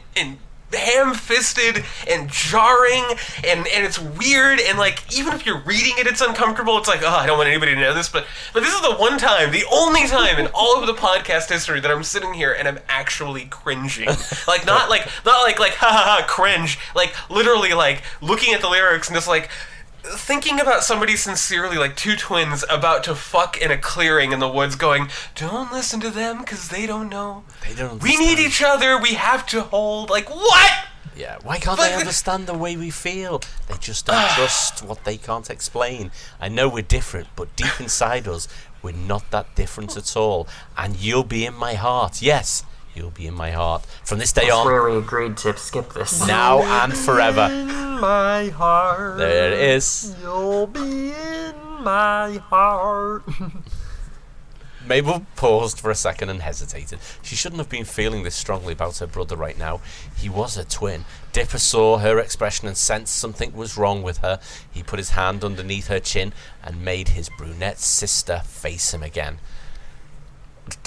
Speaker 3: ham-fisted and jarring, and it's weird, and like even if you're reading it, it's uncomfortable. It's like, oh, I don't want anybody to know this, but this is the only time in all of the podcast history that I'm sitting here and I'm actually cringing. Like not like ha ha ha cringe, like literally like looking at the lyrics and just like thinking about somebody sincerely, like two twins about to fuck in a clearing in the woods, going, don't listen to them because they don't know.
Speaker 1: They don't
Speaker 3: We need
Speaker 1: understand.
Speaker 3: each other. We have to hold. Like, what?
Speaker 1: Yeah, why can't they understand the way we feel? They just don't trust what they can't explain. I know we're different, but deep inside us, we're not that different at all. And you'll be in my heart. Yes, you'll be in my heart. From this day
Speaker 4: That's
Speaker 1: on,
Speaker 4: where we agreed to skip this.
Speaker 1: now and forever.
Speaker 2: In my heart.
Speaker 1: There it is.
Speaker 2: You'll be in my heart.
Speaker 1: Mabel paused for a second and hesitated. She shouldn't have been feeling this strongly about her brother right now. He was her twin. Dipper saw her expression and sensed something was wrong with her. He put his hand underneath her chin and made his brunette sister face him again.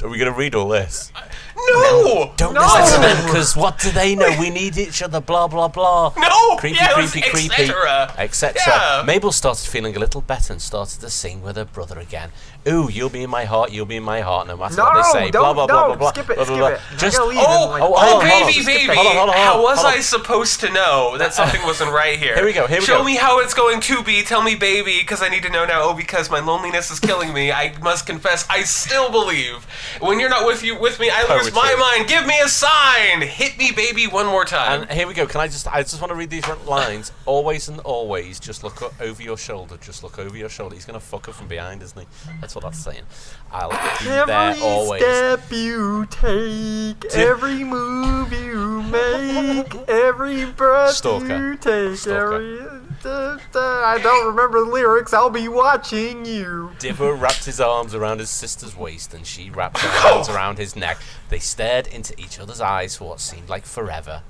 Speaker 1: Are we going to read all this?
Speaker 3: No!
Speaker 1: Don't
Speaker 2: No!
Speaker 1: listen to them, because what do they know? We need each other, blah, blah, blah.
Speaker 3: No!
Speaker 1: Creepy,
Speaker 3: Yeah,
Speaker 1: creepy,
Speaker 3: et
Speaker 1: creepy,
Speaker 3: cetera.
Speaker 1: etc.
Speaker 3: Yeah.
Speaker 1: Mabel started feeling a little better and started to sing with her brother again. Ooh, you'll be in my heart, you'll be in my heart, no matter what they say. Blah, blah, blah, blah, blah.
Speaker 2: skip it,
Speaker 1: blah,
Speaker 2: skip
Speaker 1: blah,
Speaker 2: it.
Speaker 1: blah.
Speaker 2: I'm
Speaker 1: Just
Speaker 2: gonna leave
Speaker 3: Oh,
Speaker 2: in, like,
Speaker 1: oh,
Speaker 3: oh,
Speaker 1: hold on, hold on.
Speaker 3: baby, baby!
Speaker 1: Hold on,
Speaker 3: How was
Speaker 1: hold on.
Speaker 3: I supposed to know that something wasn't right here?
Speaker 1: Here we go, here we
Speaker 3: Show
Speaker 1: go.
Speaker 3: me how it's going to be. Tell me, baby, because I need to know now. Oh, because my loneliness is killing me. I must confess, I still believe. When you're not with me, I lose my
Speaker 1: Poetry.
Speaker 3: mind. Give me a sign. Hit me, baby, one more time.
Speaker 1: And here we go. I just want to read these lines. Always and always, just look over your shoulder. Just look over your shoulder. He's going to fuck her from behind, isn't he? That's what that's saying. I'll be there
Speaker 2: Every
Speaker 1: always.
Speaker 2: step you take, every move you make, every breath
Speaker 1: Stalker.
Speaker 2: you take,
Speaker 1: Stalker.
Speaker 2: I don't remember the lyrics. I'll be watching you.
Speaker 1: Dipper wrapped his arms around his sister's waist and she wrapped her hands around his neck. They stared into each other's eyes for what seemed like forever.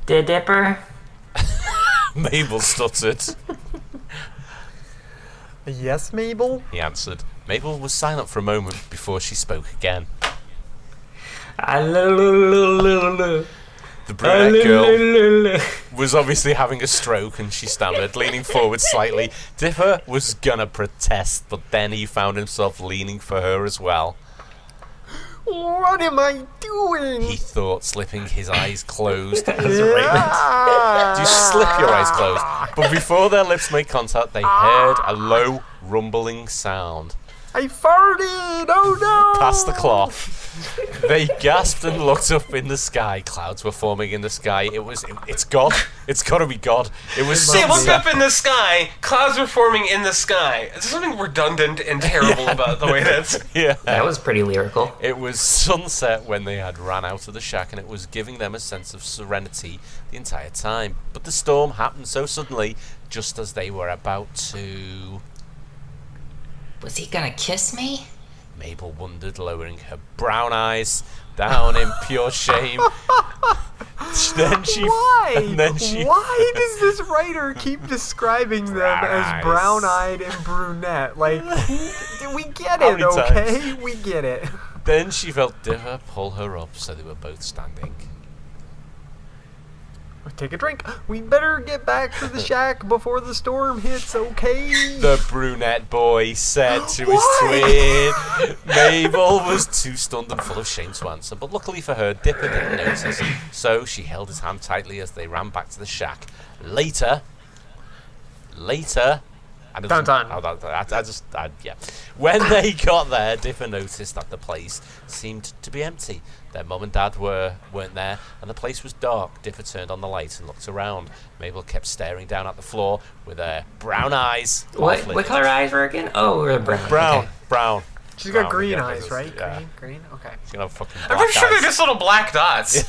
Speaker 4: Dipper?
Speaker 1: Mabel stuttered.
Speaker 2: Yes, Mabel?
Speaker 1: He answered. Mabel was silent for a moment before she spoke again. The brunette girl was obviously having a stroke and she stammered, leaning forward slightly. Dipper was gonna protest, but then he found himself leaning for her as well.
Speaker 2: What am I doing?
Speaker 1: He thought, slipping his eyes closed.
Speaker 2: Yeah.
Speaker 1: Do you slip your eyes closed? But before their lips made contact, they heard a low, rumbling sound.
Speaker 2: I farted! Oh no!
Speaker 1: Past the cloth. They gasped and looked up in the sky. Clouds were forming in the sky. It's God. It's gotta be God. It was
Speaker 3: They
Speaker 1: sunset.
Speaker 3: looked up in the sky, clouds were forming in the sky. There's something redundant and terrible about the way that's...
Speaker 1: Yeah.
Speaker 4: That was pretty lyrical.
Speaker 1: It was sunset when they had ran out of the shack, and it was giving them a sense of serenity the entire time. But the storm happened so suddenly, just as they were about to...
Speaker 4: Was he gonna kiss me?
Speaker 1: Mabel wondered, lowering her brown eyes down in pure shame.
Speaker 2: Why?
Speaker 1: Then she
Speaker 2: Why does this writer keep describing them as brown-eyed and brunette? Like, we get
Speaker 1: How
Speaker 2: it,
Speaker 1: many
Speaker 2: okay?
Speaker 1: times?
Speaker 2: We get it.
Speaker 1: Then she felt Dipper pull her up, so they were both standing.
Speaker 2: Take a drink. We better get back to the shack before the storm hits, okay?
Speaker 1: The brunette boy said to his
Speaker 2: Why?
Speaker 1: twin. Mabel was too stunned and full of shame to answer, but luckily for her, Dipper didn't notice, so she held his hand tightly as they ran back to the shack. Later,
Speaker 2: Dun dun.
Speaker 1: Yeah. When they got there, Dipper noticed that the place seemed to be empty. Their mum and dad weren't there, and the place was dark. Dipper turned on the light and looked around. Mabel kept staring down at the floor with her brown eyes.
Speaker 4: What color eyes were again? Oh, we're brown.
Speaker 1: Brown.
Speaker 4: Okay.
Speaker 1: Brown.
Speaker 2: She's got
Speaker 1: Brown,
Speaker 2: green
Speaker 1: yeah,
Speaker 2: eyes, right?
Speaker 1: yeah.
Speaker 2: Green? Okay.
Speaker 1: She's gonna have fucking
Speaker 3: I'm
Speaker 1: black
Speaker 3: pretty sure they're
Speaker 1: eyes.
Speaker 3: just little black dots.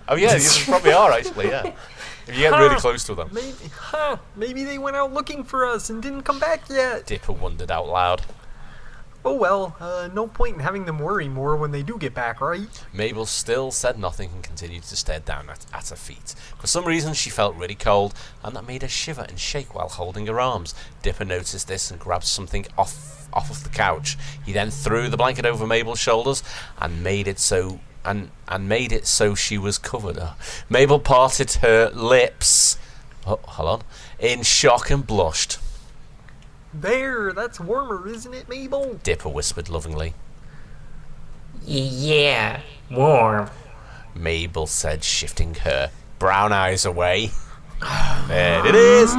Speaker 1: Oh yeah, you probably are actually. Yeah. If you get really close to them.
Speaker 2: Maybe they went out looking for us and didn't come back yet.
Speaker 1: Dipper wondered out loud.
Speaker 2: Oh well, no point in having them worry more when they do get back, right?
Speaker 1: Mabel still said nothing and continued to stare down at her feet. For some reason, she felt really cold, and that made her shiver and shake while holding her arms. Dipper noticed this and grabbed something off of the couch. He then threw the blanket over Mabel's shoulders and made it so she was covered. Mabel parted her lips, in shock and blushed.
Speaker 2: There, that's warmer, isn't it, Mabel?
Speaker 1: Dipper whispered lovingly.
Speaker 4: Yeah, warm.
Speaker 1: Mabel said, shifting her brown eyes away. There it is.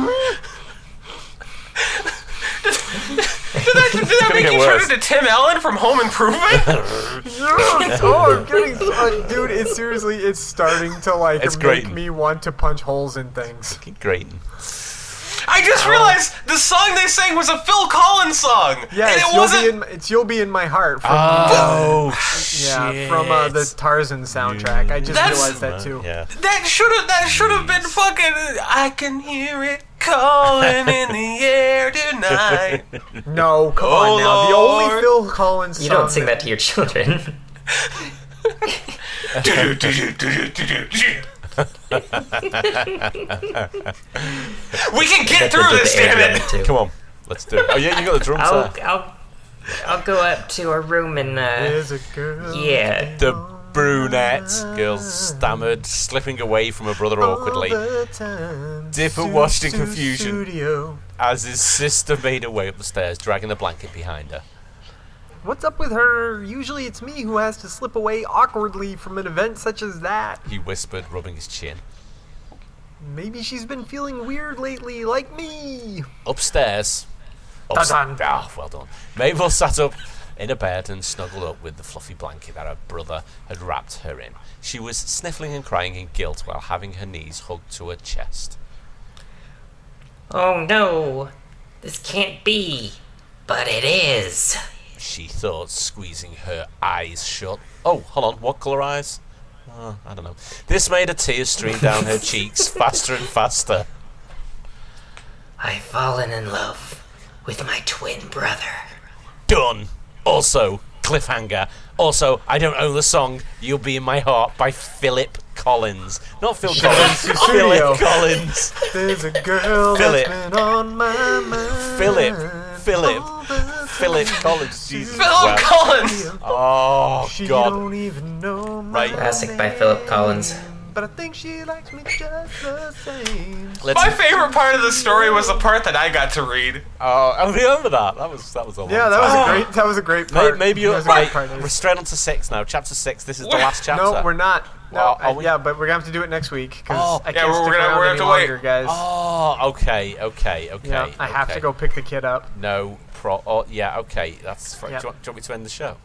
Speaker 3: Did that make you turn into Tim Allen from Home Improvement?
Speaker 2: I'm getting... dude, it's starting to,
Speaker 1: It's
Speaker 2: make
Speaker 1: grating.
Speaker 2: me want to punch holes in things.
Speaker 1: Grating.
Speaker 3: I just realized the song they sang was a Phil Collins song.
Speaker 2: Yeah,
Speaker 3: and
Speaker 2: You'll Be in My Heart from, from the Tarzan soundtrack. I just realized that too.
Speaker 1: Yeah.
Speaker 3: That should have been fucking. I can hear it calling in the air tonight.
Speaker 2: No, come on now. The only Phil Collins song.
Speaker 4: You don't sing that to your children.
Speaker 3: We can get through this, damn it!
Speaker 1: Come on, let's do it. Oh yeah, you got the drums there.
Speaker 4: I'll go up to our room and
Speaker 2: There's a girl.
Speaker 4: yeah.
Speaker 1: The brunette girl stammered, slipping away from her brother awkwardly. Dipper watched in confusion as his sister made her way up the stairs, dragging the blanket behind her.
Speaker 2: What's up with her? Usually it's me who has to slip away awkwardly from an event such as that.
Speaker 1: He whispered, rubbing his chin.
Speaker 2: Maybe she's been feeling weird lately, like me.
Speaker 1: Upstairs.
Speaker 2: Dun-dun.
Speaker 1: Well done. Mabel sat up in a bed and snuggled up with the fluffy blanket that her brother had wrapped her in. She was sniffling and crying in guilt while having her knees hugged to her chest.
Speaker 4: Oh no, this can't be, but it is.
Speaker 1: She thought, squeezing her eyes shut. Oh, hold on, what colour eyes? I don't know. This made a tear stream down her cheeks faster and faster.
Speaker 4: I've fallen in love with my twin brother.
Speaker 1: Done. Also, cliffhanger. Also, I don't own the song You'll Be in My Heart by Philip Collins. Not Phil
Speaker 2: Shout out
Speaker 1: Collins.
Speaker 2: to studio.
Speaker 1: Philip Collins.
Speaker 2: There's a girl
Speaker 1: Philip.
Speaker 2: that's been on my mind.
Speaker 1: Philip Collins. Jesus.
Speaker 3: Philip Collins.
Speaker 1: Oh,
Speaker 2: She
Speaker 1: God.
Speaker 2: don't even know my
Speaker 1: Right.
Speaker 4: Classic by Philip Collins.
Speaker 2: but I think she likes me just the same.
Speaker 3: My favorite part of the story was the part that I got to read.
Speaker 1: Oh, I remember that. That was a long
Speaker 2: Yeah, that
Speaker 1: time.
Speaker 2: was a great part.
Speaker 1: Maybe
Speaker 2: You
Speaker 1: you're
Speaker 2: guys know what
Speaker 1: right.
Speaker 2: part it is.
Speaker 1: We're straight on to 6 now. Chapter 6. This is the
Speaker 3: What?
Speaker 1: last chapter.
Speaker 2: No, we're not. No,
Speaker 1: Well, are we?
Speaker 2: yeah, but we're gonna have to do it next week because
Speaker 1: Oh.
Speaker 2: I
Speaker 3: Yeah,
Speaker 2: can't
Speaker 3: we're
Speaker 2: stick
Speaker 3: gonna-
Speaker 2: around
Speaker 3: we're
Speaker 2: any
Speaker 3: gonna have to
Speaker 2: longer, guys.
Speaker 1: Oh, okay.
Speaker 2: Yeah, I have to go pick the kid up.
Speaker 1: No yeah, okay. That's fine.
Speaker 2: Yep.
Speaker 1: Do you want me to end the show?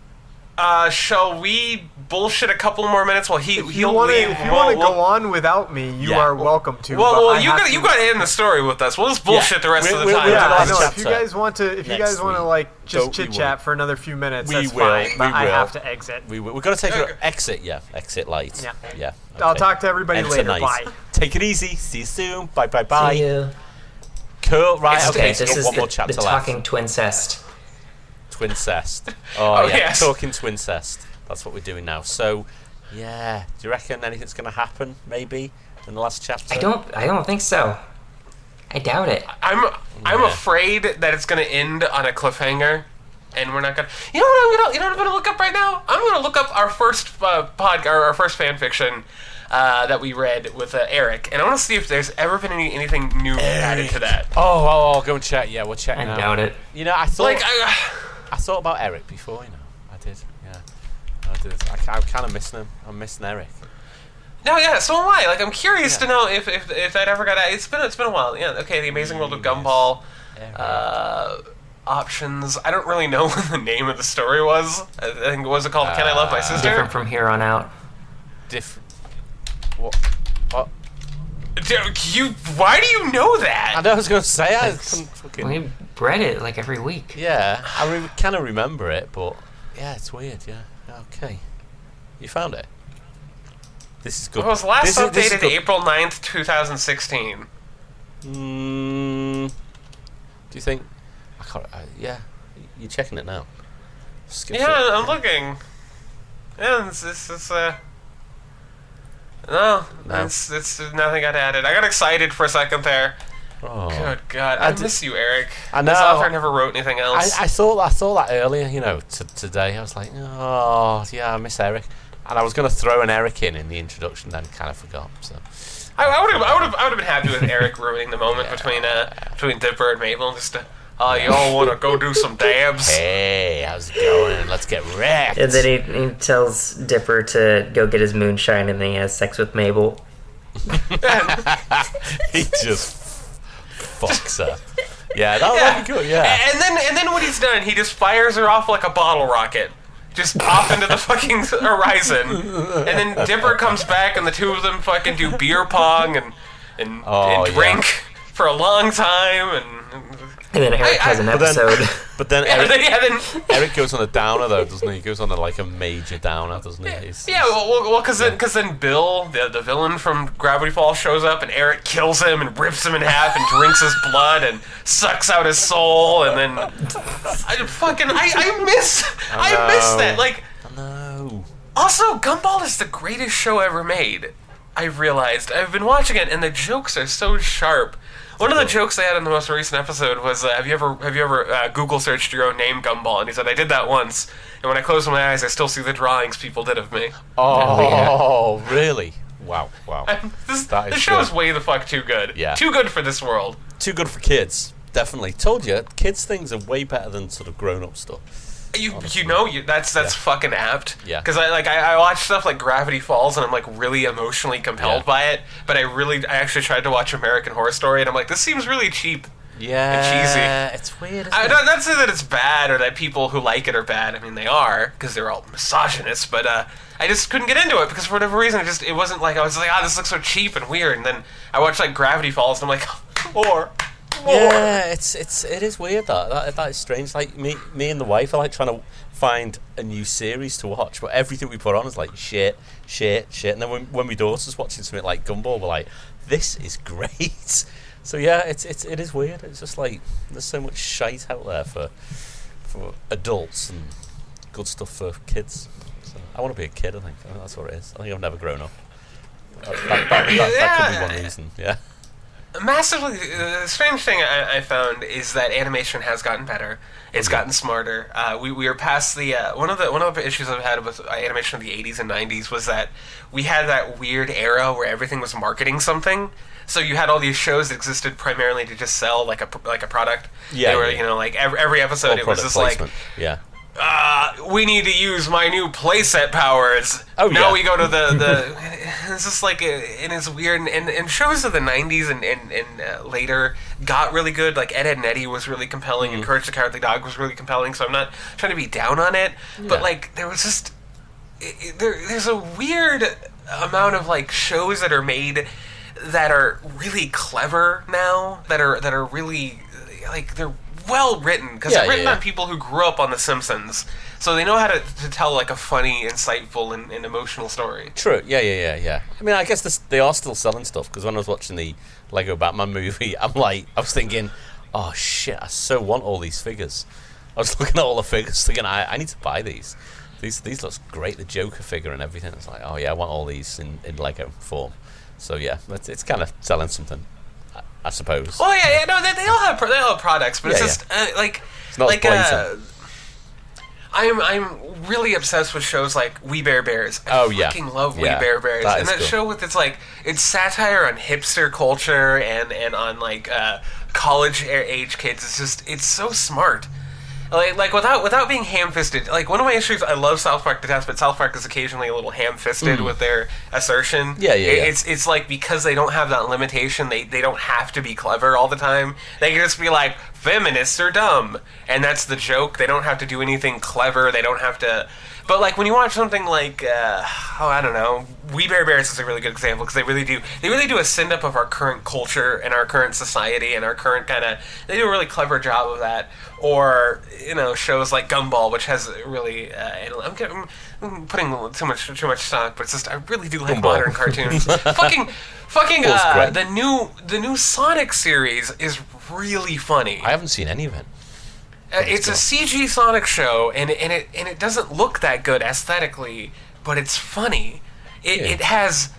Speaker 3: Shall we bullshit a couple more minutes while
Speaker 2: If you
Speaker 3: he'll
Speaker 2: want
Speaker 3: leave?
Speaker 2: to go on without me, you
Speaker 1: Yeah.
Speaker 2: are welcome to.
Speaker 3: Well,
Speaker 2: but I
Speaker 3: you
Speaker 2: have
Speaker 3: got
Speaker 2: to-
Speaker 3: you got to end the story with us. We'll just bullshit the rest of the time.
Speaker 1: we'll
Speaker 2: Yeah,
Speaker 1: do
Speaker 2: I
Speaker 1: the
Speaker 2: know.
Speaker 1: last
Speaker 2: If you
Speaker 1: chapter
Speaker 2: guys want to,
Speaker 1: next week.
Speaker 2: like just
Speaker 1: Don't- we
Speaker 2: chit chat
Speaker 1: will.
Speaker 2: for another few minutes,
Speaker 1: We
Speaker 2: that's
Speaker 1: will,
Speaker 2: fine.
Speaker 1: we
Speaker 2: But I
Speaker 1: will.
Speaker 2: have to exit.
Speaker 1: We're going to take
Speaker 3: Okay.
Speaker 1: an exit. Yeah, exit light.
Speaker 2: Yeah.
Speaker 1: Yeah.
Speaker 2: I'll
Speaker 1: okay.
Speaker 2: talk to everybody
Speaker 1: Enter
Speaker 2: later.
Speaker 1: night.
Speaker 2: Bye.
Speaker 1: Take it easy. See you soon. Bye. Bye. Bye.
Speaker 4: See you.
Speaker 1: Cool. Right.
Speaker 3: Okay,
Speaker 4: Okay,
Speaker 1: so
Speaker 4: this
Speaker 1: we've
Speaker 4: is
Speaker 1: got one more
Speaker 4: the
Speaker 1: chapter left.
Speaker 4: Talking Twincest.
Speaker 1: Twincest.
Speaker 3: Oh,
Speaker 1: Oh, yeah.
Speaker 3: yes.
Speaker 1: Talking Twincest. That's what we're doing now. So, yeah. Do you reckon anything's going to happen? Maybe in the last chapter.
Speaker 4: I don't think so. I doubt it.
Speaker 3: I'm
Speaker 1: Yeah.
Speaker 3: afraid that it's gonna end on a cliffhanger, and we're not gonna. You know what I'm gonna look up right now? I'm gonna look up our first our first fan fiction that we read with Eric, and I want to see if there's ever been anything new added to that.
Speaker 1: Oh, go and check. Yeah, we'll check
Speaker 4: I
Speaker 1: now.
Speaker 4: doubt it.
Speaker 1: You know, I thought
Speaker 3: Like,
Speaker 1: I thought about Eric before. You know, I did. Yeah, I did. I'm kind of missing him. I'm missing Eric.
Speaker 3: no, yeah, so am I. Like, I'm curious to know if that ever got added. It's been a while. Yeah, okay. The Amazing World of Gumball. Options. I don't really know what the name of the story was. I think was it called "Can I Love My Sister"?
Speaker 4: Different from here on out.
Speaker 1: Different. What?
Speaker 3: Why do you know that?
Speaker 1: I know I was going to say. I
Speaker 4: It's-
Speaker 1: couldn't fucking.
Speaker 4: We read it like every week.
Speaker 1: Yeah, I kind of remember it, but yeah, it's weird. Yeah. Okay. You found it. This is good.
Speaker 3: It was last
Speaker 1: This is
Speaker 3: updated
Speaker 1: good.
Speaker 3: April 9th, 2016.
Speaker 1: Do you think? I can't. Yeah, you're checking it now. Skip
Speaker 3: Yeah,
Speaker 1: it.
Speaker 3: I'm looking. Yeah, it's no,
Speaker 1: No.
Speaker 3: it's nothing got added. I got excited for a second there.
Speaker 1: Oh.
Speaker 3: Good God,
Speaker 1: I
Speaker 3: I
Speaker 1: did-
Speaker 3: miss you, Eric.
Speaker 1: I
Speaker 3: This
Speaker 1: know.
Speaker 3: author never wrote anything else.
Speaker 1: I thought that earlier. You know, today I was like, oh yeah, I miss Eric, and I was going to throw an Eric in the introduction, then kind of forgot. So.
Speaker 3: I would have been happy with Eric ruining the moment between Dipper and Mabel. Just you all want to go do some dabs.
Speaker 1: Hey, how's it going? Let's get wrecked.
Speaker 4: And then he tells Dipper to go get his moonshine, and then he has sex with Mabel.
Speaker 1: He just fucks her. Yeah, that'd be good. Yeah.
Speaker 3: And then when he's done, he just fires her off like a bottle rocket. Just off into the fucking horizon. And then Dipper comes back and the two of them fucking do beer pong and drink for a long time
Speaker 4: And then Eric has an episode.
Speaker 1: But then
Speaker 3: and
Speaker 1: Eric,
Speaker 3: then
Speaker 1: Eric goes on a downer though, doesn't he? He goes on a major downer, doesn't he?
Speaker 3: because then Bill, the villain from Gravity Falls, shows up and Eric kills him and rips him in half and drinks his blood and sucks out his soul and then I miss that. Like,
Speaker 1: No.
Speaker 3: also Gumball is the greatest show ever made. I've realized. I've been watching it and the jokes are so sharp. One of the jokes they had in the most recent episode was, have you ever Google searched your own name, Gumball? And he said, I did that once, and when I close my eyes, I still see the drawings people did of me.
Speaker 1: Oh, really? Wow.
Speaker 3: This
Speaker 1: That is
Speaker 3: show is
Speaker 1: good.
Speaker 3: way the fuck too good.
Speaker 1: Yeah.
Speaker 3: Too good for this world.
Speaker 1: Too good for kids. Definitely. Told you, kids things are way better than sort of grown-up stuff.
Speaker 3: That's fucking apt.
Speaker 1: Yeah.
Speaker 3: Because I watch stuff like Gravity Falls and I'm like really emotionally compelled
Speaker 1: Yeah.
Speaker 3: by it, but I actually tried to watch American Horror Story and I'm like, this seems really cheap.
Speaker 1: Yeah.
Speaker 3: cheesy.
Speaker 1: It's weird.
Speaker 3: I don't not say that it's bad or that people who like it are bad. I mean, they are because they're all misogynists. But I just couldn't get into it because for whatever reason, it wasn't like I was like, this looks so cheap and weird. And then I watched like Gravity Falls and I'm like, more.
Speaker 1: Yeah, it is weird that is strange. Like me and the wife are like trying to find a new series to watch, but everything we put on is like shit. And then when my daughter's watching something like Gumball, we're like, this is great. So yeah, it is weird. It's just like there's so much shite out there for adults and good stuff for kids. So I want to be a kid. I think that's what it is. I think I've never grown up. That could be one reason. Yeah.
Speaker 3: Massively, the strange thing I found is that animation has gotten better. It's gotten smarter. We are past the one of the issues I've had with animation of the 80s and 90s was that we had that weird era where everything was marketing something. So you had all these shows that existed primarily to just sell like a product.
Speaker 1: Yeah.
Speaker 3: They were, you know, like every episode it was just
Speaker 1: placement.
Speaker 3: like we need to use my new playset powers. Now we go to the it's just like and it's weird and shows of the 90s and later got really good. Like Ed, and Eddie was really compelling and Courage the Cowardly Dog was really compelling, so I'm not trying to be down on it, but like there was just there's a weird amount of like shows that are made that are really clever now, that are really like they're well written because they're written on people who grew up on The Simpsons, so they know how to tell like a funny, insightful, and emotional story.
Speaker 1: True. Yeah. I mean, I guess they are still selling stuff because when I was watching the Lego Batman movie, I was thinking, oh shit, I so want all these figures. I was looking at all the figures, thinking, I need to buy these. These looks great. The Joker figure and everything. It's like, oh yeah, I want all these in Lego form. So yeah, it's kind of selling something, I suppose.
Speaker 3: Oh yeah. No, they all have products, but it's just like
Speaker 1: it's not blatant.
Speaker 3: I'm really obsessed with shows like We Bare Bears. I fucking love We Bare Bears, and that show with it's satire on hipster culture and on like college age kids. It's so smart. Like without being ham-fisted. Like one of my issues, I love South Park to death, but South Park is occasionally a little ham-fisted with their assertion.
Speaker 1: Yeah.
Speaker 3: It's like because they don't have that limitation, they don't have to be clever all the time. They can just be like, feminists are dumb, and that's the joke. They don't have to do anything clever. They don't have to. But like when you watch something like I don't know, We Bare Bears is a really good example because they really do a send up of our current culture and our current society and our current they do a really clever job of that. Or shows like Gumball, which has really I'm putting too much stock, but it's just I really do like
Speaker 1: Gumball.
Speaker 3: Modern cartoons. fucking the new Sonic series is really funny.
Speaker 1: I haven't seen any of it.
Speaker 3: It's a CG Sonic show, and it doesn't look that good aesthetically, but it's funny. It has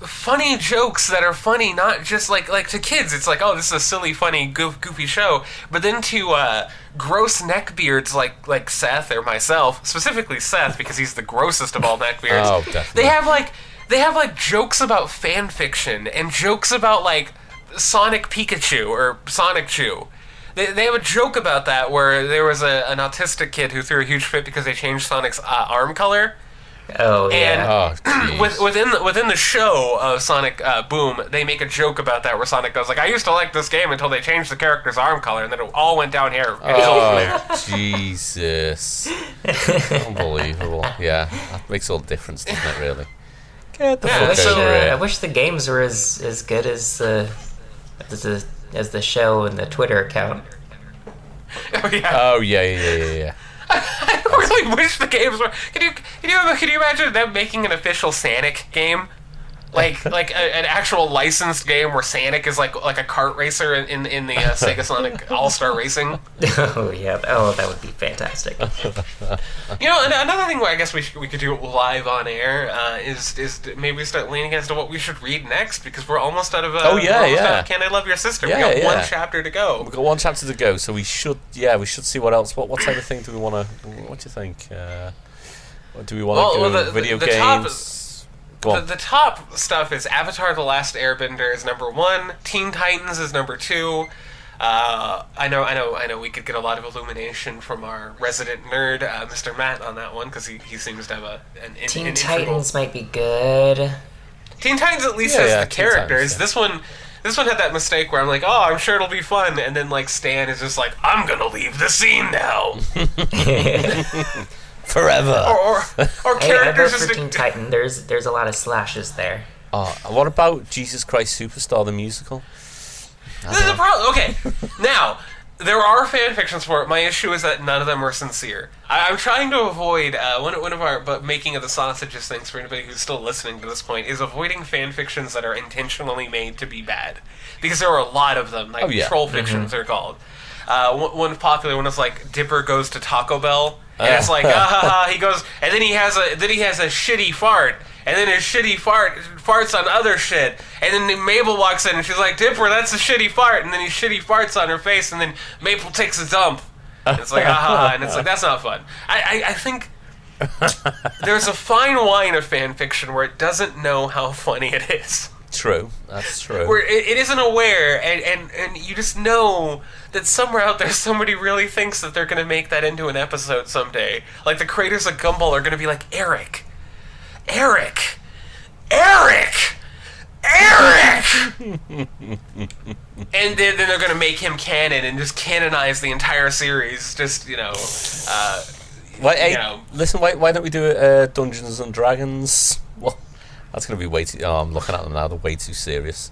Speaker 3: funny jokes that are funny, not just like to kids. It's like, oh, this is a silly, funny, goofy show. But then to gross neckbeards like Seth or myself, specifically Seth because he's the grossest of all neckbeards.
Speaker 1: Oh, definitely.
Speaker 3: They have like jokes about fan fiction and jokes about like Sonic Pikachu or Sonic Chew. They have a joke about that where there was an autistic kid who threw a huge fit because they changed Sonic's arm color.
Speaker 4: Oh yeah.
Speaker 3: And within the show of Sonic Boom, they make a joke about that where Sonic goes like, "I used to like this game until they changed the character's arm color, and then it all went down here."
Speaker 1: Jesus! Unbelievable. Yeah, that makes all the difference, doesn't it? Really. Get the fuck over it.
Speaker 4: I wish the games were as good as the show and the Twitter account.
Speaker 3: Oh
Speaker 1: yeah.
Speaker 3: I really wish the games were. Can you imagine them making an official Sonic game, like an actual licensed game where Sonic is like a kart racer in the Sega Sonic All Star Racing?
Speaker 4: Oh yeah, that would be fantastic.
Speaker 3: Another thing I guess we could do live on air is maybe start leaning as to what we should read next because we're almost out of. Out of Can I Love Your Sister? We got one chapter to go.
Speaker 1: We've got one chapter to go, so we should see what else. What type of thing do we want to? What do you think? What do we want to do? Video games.
Speaker 3: The top stuff is Avatar: The Last Airbender is number 1. Teen Titans is number 2. I know. We could get a lot of illumination from our resident nerd, Mr. Matt, on that one because he seems to have
Speaker 4: Teen Titans might be good.
Speaker 3: Teen Titans at least has the characters. This one had that mistake where I'm like, oh, I'm sure it'll be fun, and then like Stan is just like, I'm gonna leave the scene now.
Speaker 1: Forever.
Speaker 3: Or characters
Speaker 4: just... Teen Titan, there's a lot of slashes there.
Speaker 1: What about Jesus Christ Superstar, the musical?
Speaker 3: There's a problem. Okay, now, there are fan fictions for it. My issue is that none of them are sincere. I'm trying to avoid, one of our making of the sausages things for anybody who's still listening to this point, is avoiding fan fictions that are intentionally made to be bad. Because there are a lot of them, troll fictions they're called. One popular one is like Dipper Goes to Taco Bell. And it's like, he goes, and then he has a shitty fart, and then his shitty farts on other shit, and then Mabel walks in and she's like, Dipper, that's a shitty fart, and then he shitty farts on her face, and then Mabel takes a dump. And it's like, aha, and it's like, that's not fun. I think there's a fine line of fan fiction where it doesn't know how funny it is.
Speaker 1: True, that's true.
Speaker 3: Where it isn't aware, and you just know that somewhere out there somebody really thinks that they're going to make that into an episode someday. Like the creators of Gumball are going to be like, Eric! And then they're going to make him canon and just canonize the entire series. Just,
Speaker 1: Listen, why don't we do Dungeons and Dragons? Well, that's going to be way too... Oh, I'm looking at them now. They're way too serious.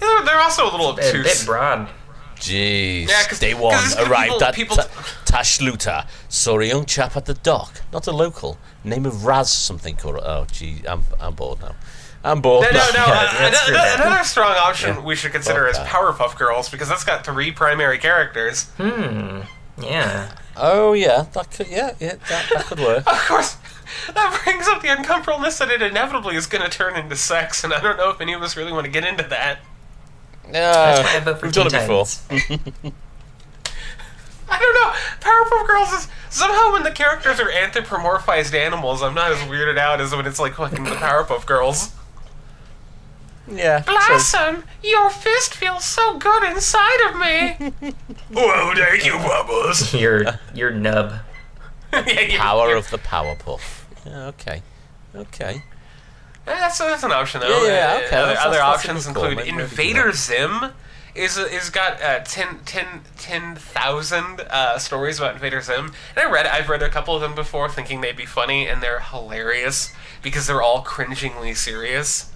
Speaker 3: Yeah, they're also a little obtuse.
Speaker 4: A bit broad.
Speaker 1: Jeez.
Speaker 3: Yeah,
Speaker 1: Day one, arrived at
Speaker 3: people
Speaker 1: Tashluta. Saw a young chap at the dock. Not a local. Name of Raz something. Oh, gee, I'm bored now. I'm bored.
Speaker 3: No.
Speaker 1: now.
Speaker 3: Another strong option we should consider is Powerpuff Girls, because that's got 3 primary characters.
Speaker 4: Yeah.
Speaker 1: Oh, yeah. That could work.
Speaker 3: Of course. That brings up the uncomfortableness that it inevitably is going to turn into sex, and I don't know if any of us really want to get into that.
Speaker 4: That's why I vote for
Speaker 1: we've done it before.
Speaker 3: I don't know. Powerpuff Girls is... Somehow when the characters are anthropomorphized animals, I'm not as weirded out as when it's like fucking the Powerpuff Girls.
Speaker 1: Yeah.
Speaker 3: Blossom, your fist feels so good inside of me. Well, thank you, Bubbles.
Speaker 4: Your nub.
Speaker 1: Power of the Powerpuff. Yeah, okay.
Speaker 3: That's an option, though.
Speaker 1: Yeah, okay.
Speaker 3: Other options include
Speaker 1: Maybe
Speaker 3: Invader Zim. Is got 10,000 stories about Invader Zim, and I've read a couple of them before, thinking they'd be funny, and they're hilarious because they're all cringingly serious.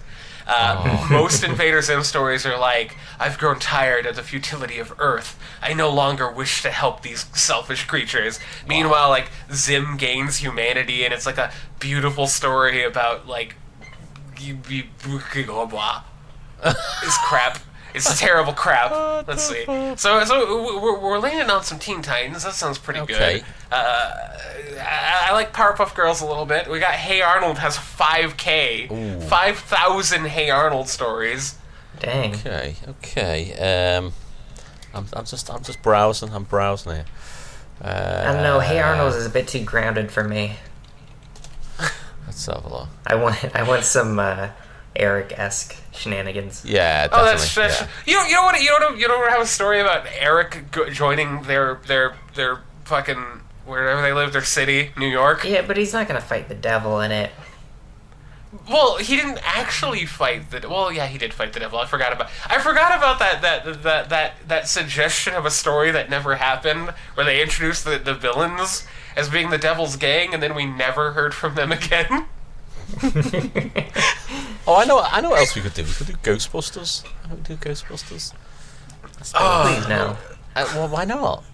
Speaker 3: Most Invader Zim stories are like, I've grown tired of the futility of Earth. I no longer wish to help these selfish creatures. Meanwhile, like, Zim gains humanity, and it's like a beautiful story about, like, it's crap. It's terrible crap. Let's see. So we're landing on some Teen Titans. That sounds pretty good. I like Powerpuff Girls a little bit. We got Hey Arnold has 5,000 Hey Arnold stories.
Speaker 4: Dang.
Speaker 1: Okay. I'm just browsing. I'm browsing here.
Speaker 4: I don't know. Hey Arnold is a bit too grounded for me.
Speaker 1: Let's have a look.
Speaker 4: I want some Eric-esque shenanigans.
Speaker 1: Yeah, definitely.
Speaker 3: That's you don't have a story about Eric joining their fucking wherever they live, their city, New York.
Speaker 4: Yeah, but he's not gonna fight the devil in it.
Speaker 3: Well, he didn't actually fight the. Well, yeah, he did fight the devil. I forgot about that suggestion of a story that never happened, where they introduced the villains as being the devil's gang, and then we never heard from them again.
Speaker 1: Oh, I know what else we could do. We could do Ghostbusters. Why don't we do Ghostbusters?
Speaker 4: Please no.
Speaker 1: Well, why not?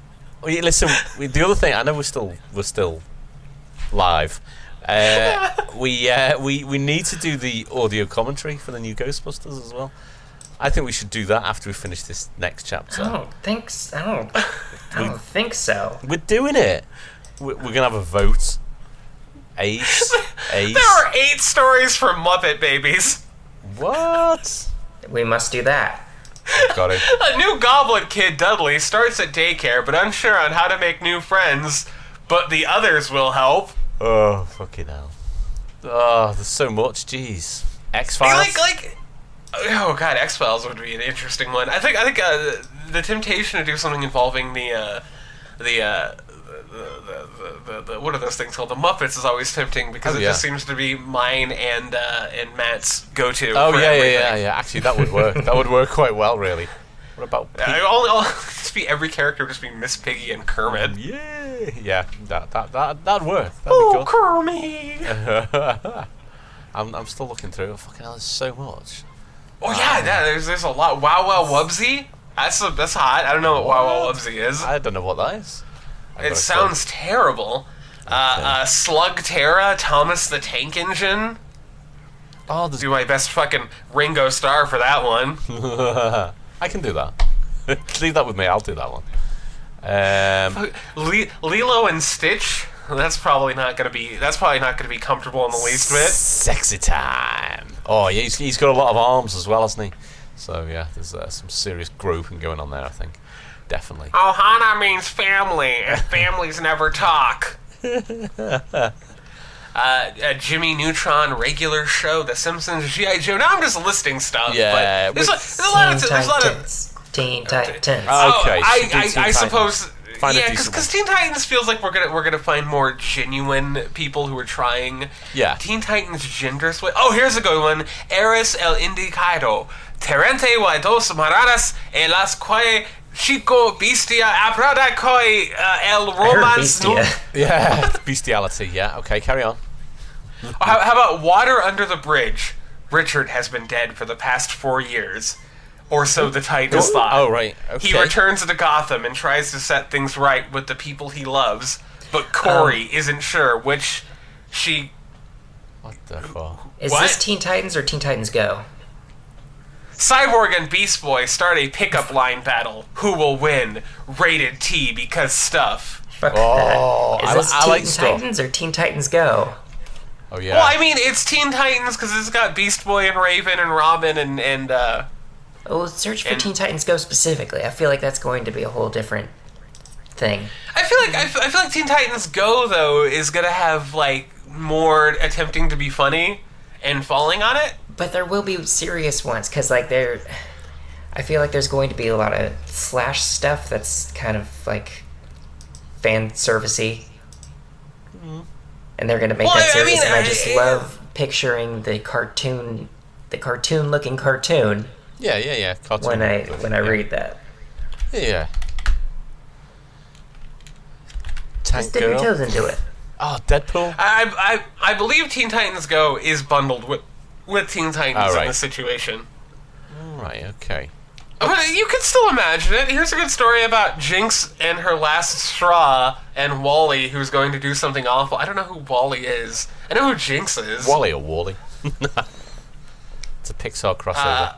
Speaker 1: Listen, the other thing, I know we're still live. We need to do the audio commentary for the new Ghostbusters as well. I think we should do that after we finish this next chapter.
Speaker 4: I don't think so.
Speaker 1: We're doing it. We're gonna have a vote. Ace.
Speaker 3: There are 8 stories for Muppet Babies.
Speaker 1: What?
Speaker 4: We must do that.
Speaker 1: Got it.
Speaker 3: A new goblin kid, Dudley, starts at daycare, but unsure on how to make new friends. But the others will help.
Speaker 1: Oh, fucking hell. Oh, there's so much. Jeez. X-Files.
Speaker 3: Oh god, X-Files would be an interesting one. I think the temptation to do something involving the what are those things called? The Muppets is always tempting because it just seems to be mine and Matt's go-to.
Speaker 1: Oh
Speaker 3: for everything.
Speaker 1: yeah. Actually, that would work. That would work quite well, really. What about?
Speaker 3: I'll just be every character, just be Miss Piggy and Kermit.
Speaker 1: Yeah. That'd work. That'd
Speaker 3: be
Speaker 1: good.
Speaker 3: Kermit!
Speaker 1: I'm still looking through. Fucking hell, there's so much.
Speaker 3: Oh yeah, there's a lot. Wow Wow Wubsy. That's hot. I don't know what Wow Wow Wubsy is.
Speaker 1: I don't know what that is.
Speaker 3: It sounds terrible. Slug Terra, Thomas the Tank Engine.
Speaker 1: Oh,
Speaker 3: do my best fucking Ringo Starr for that one.
Speaker 1: I can do that. Leave that with me. I'll do that one.
Speaker 3: Lilo and Stitch. That's probably not gonna be comfortable in the least bit.
Speaker 1: Sexy time. Oh, yeah, he's got a lot of arms as well, hasn't he? So yeah, there's some serious groping going on there, I think. Definitely.
Speaker 3: Ohana means family, and families never talk. Jimmy Neutron, regular show, The Simpsons, G.I. Joe. Now I'm just listing stuff.
Speaker 1: Yeah,
Speaker 3: but there's a lot of
Speaker 4: Teen Titans.
Speaker 1: Okay,
Speaker 3: I suppose. Yeah,
Speaker 1: because
Speaker 3: because Teen Titans feels like we're gonna find more genuine people who are trying.
Speaker 1: Yeah.
Speaker 3: Teen Titans gender switch. Oh, here's a good one. Eres el indicado. Terente y dos maradas e las que chico bestia aprada coi el romance.
Speaker 1: Yeah, bestiality. Yeah. Okay, carry on.
Speaker 3: How about water under the bridge? Richard has been dead for the past 4 years. Or so the Titans thought.
Speaker 1: Oh, right. Okay.
Speaker 3: He returns to Gotham and tries to set things right with the people he loves, but Corey isn't sure which she...
Speaker 1: What the fuck?
Speaker 4: Is this Teen Titans or Teen Titans Go?
Speaker 3: Cyborg and Beast Boy start a pickup line battle. Who will win? Rated T because stuff.
Speaker 4: Fuck that. Is this Teen Titans or Teen Titans Go?
Speaker 1: Oh, yeah.
Speaker 3: Well, I mean, it's Teen Titans because it's got Beast Boy and Raven and Robin and
Speaker 4: Oh, search for Teen Titans Go specifically. I feel like that's going to be a whole different thing.
Speaker 3: I feel like Teen Titans Go though is gonna have like more attempting to be funny and falling on it.
Speaker 4: But there will be serious ones because like I feel like there's going to be a lot of Flash stuff that's kind of like fan servicey, and they're gonna make that serious. And I just love picturing the cartoon looking cartoon.
Speaker 1: Yeah. Cartoon
Speaker 4: when I read that.
Speaker 1: Yeah.
Speaker 4: Just dip your toes into it.
Speaker 1: Oh, Deadpool.
Speaker 3: I believe Teen Titans Go is bundled with Teen Titans in this situation.
Speaker 1: Right. Okay.
Speaker 3: But you can still imagine it. Here's a good story about Jinx and her last straw and Wally, who's going to do something awful. I don't know who Wally is. I know who Jinx is.
Speaker 1: Wally or Wally? It's a Pixar crossover.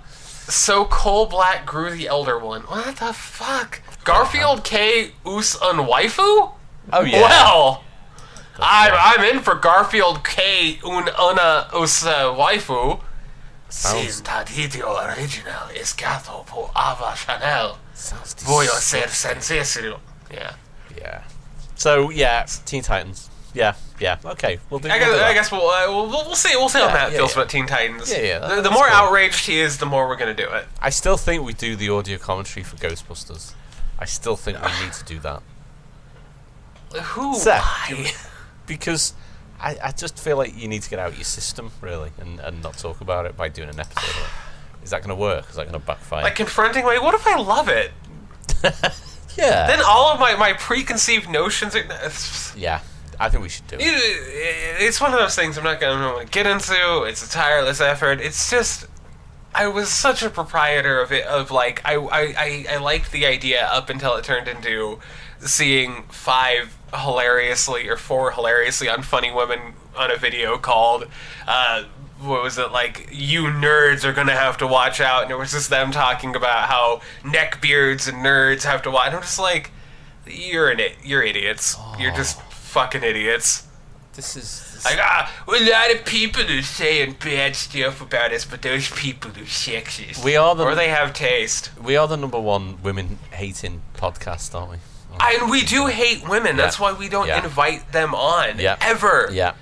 Speaker 3: So Coal Black grew the Elder One. What the fuck? Garfield K. Us un waifu?
Speaker 1: Oh yeah.
Speaker 3: Well, I'm in for Garfield K. Una us waifu. Sin Tadito original es gato por Ava Chanel. Voy a ser sensacional. Yeah.
Speaker 1: Yeah. So yeah, Teen Titans. Yeah. Okay, we'll do.
Speaker 3: I guess we'll see. We'll see how Matt feels about Teen Titans.
Speaker 1: Yeah.
Speaker 3: The more outraged he is, the more we're gonna do it.
Speaker 1: I still think we do the audio commentary for Ghostbusters. I still think we need to do that.
Speaker 3: Who?
Speaker 1: Seth,
Speaker 3: Why?
Speaker 1: Because I just feel like you need to get out your system really, and not talk about it by doing an episode of it. Is that going to work? Is that going to backfire?
Speaker 3: Like confronting me. What if I love it?
Speaker 1: Yeah.
Speaker 3: Then all of my preconceived notions are...
Speaker 1: Yeah. I think we should do it.
Speaker 3: It's one of those things I'm not going to get into. It's a tireless effort. It's just... I was such a proprietor of it, I liked the idea up until it turned into seeing 4 hilariously unfunny women on a video called, what was it, like, you nerds are gonna have to watch out, and it was just them talking about how neckbeards and nerds have to watch, and I'm just like, you're idiots. Oh. You're just fucking idiots.
Speaker 1: This is...
Speaker 3: Like, a lot of people are saying bad stuff about us, but those people are sexist. Or they have taste.
Speaker 1: We are the #1 women-hating podcast, aren't we?
Speaker 3: And we do hate women. That's why we don't invite them on. Ever.
Speaker 1: Yeah.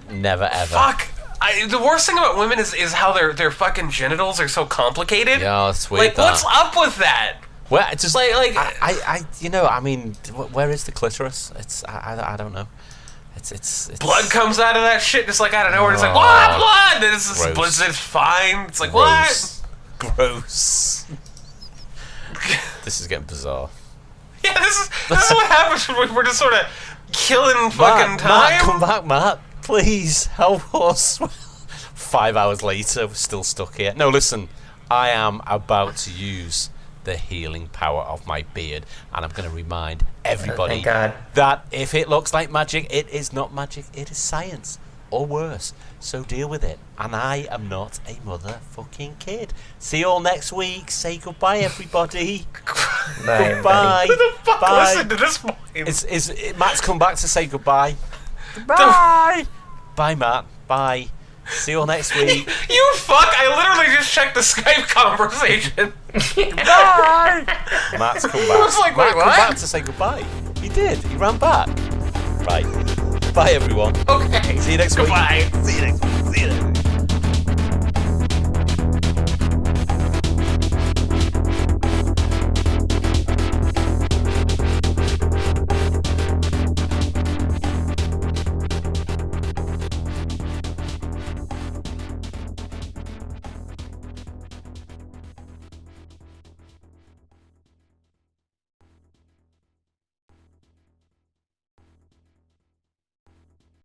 Speaker 1: Never, ever.
Speaker 3: Fuck. The worst thing about women is how their fucking genitals are so complicated.
Speaker 1: Yeah, it's weird.
Speaker 3: Like, what's up with that?
Speaker 1: Well, it's just where is the clitoris? It's I don't know. It's
Speaker 3: blood comes out of that shit just like out of nowhere. It's like, what? Blood? It's fine. It's like,
Speaker 1: gross.
Speaker 3: What?
Speaker 1: Gross. This is getting bizarre.
Speaker 3: Yeah, this is what happens when we're just sort of killing fucking time.
Speaker 1: Matt, come back, Matt. Please help us. 5 hours later, we're still stuck here. No, listen. I am about to use the healing power of my beard, and I'm going to remind everybody that if it looks like magic, it is not magic. It is science, or worse. So deal with it. And I am not a motherfucking kid. See you all next week. Say goodbye, everybody.
Speaker 4: Bye,
Speaker 1: goodbye.
Speaker 3: Who the fuck
Speaker 1: Bye.
Speaker 3: listened to this point?
Speaker 1: Matt's come back to say goodbye. Bye. Bye, Matt. Bye. See you all next week.
Speaker 3: You fuck! I literally just checked the Skype conversation.
Speaker 1: Bye. Matt's come back.
Speaker 3: I was like, wait,
Speaker 1: Matt come
Speaker 3: what?
Speaker 1: back to say goodbye. He did. He ran back. Right. Bye, everyone.
Speaker 3: Okay.
Speaker 1: See you next week.
Speaker 3: Goodbye.
Speaker 1: See you next week.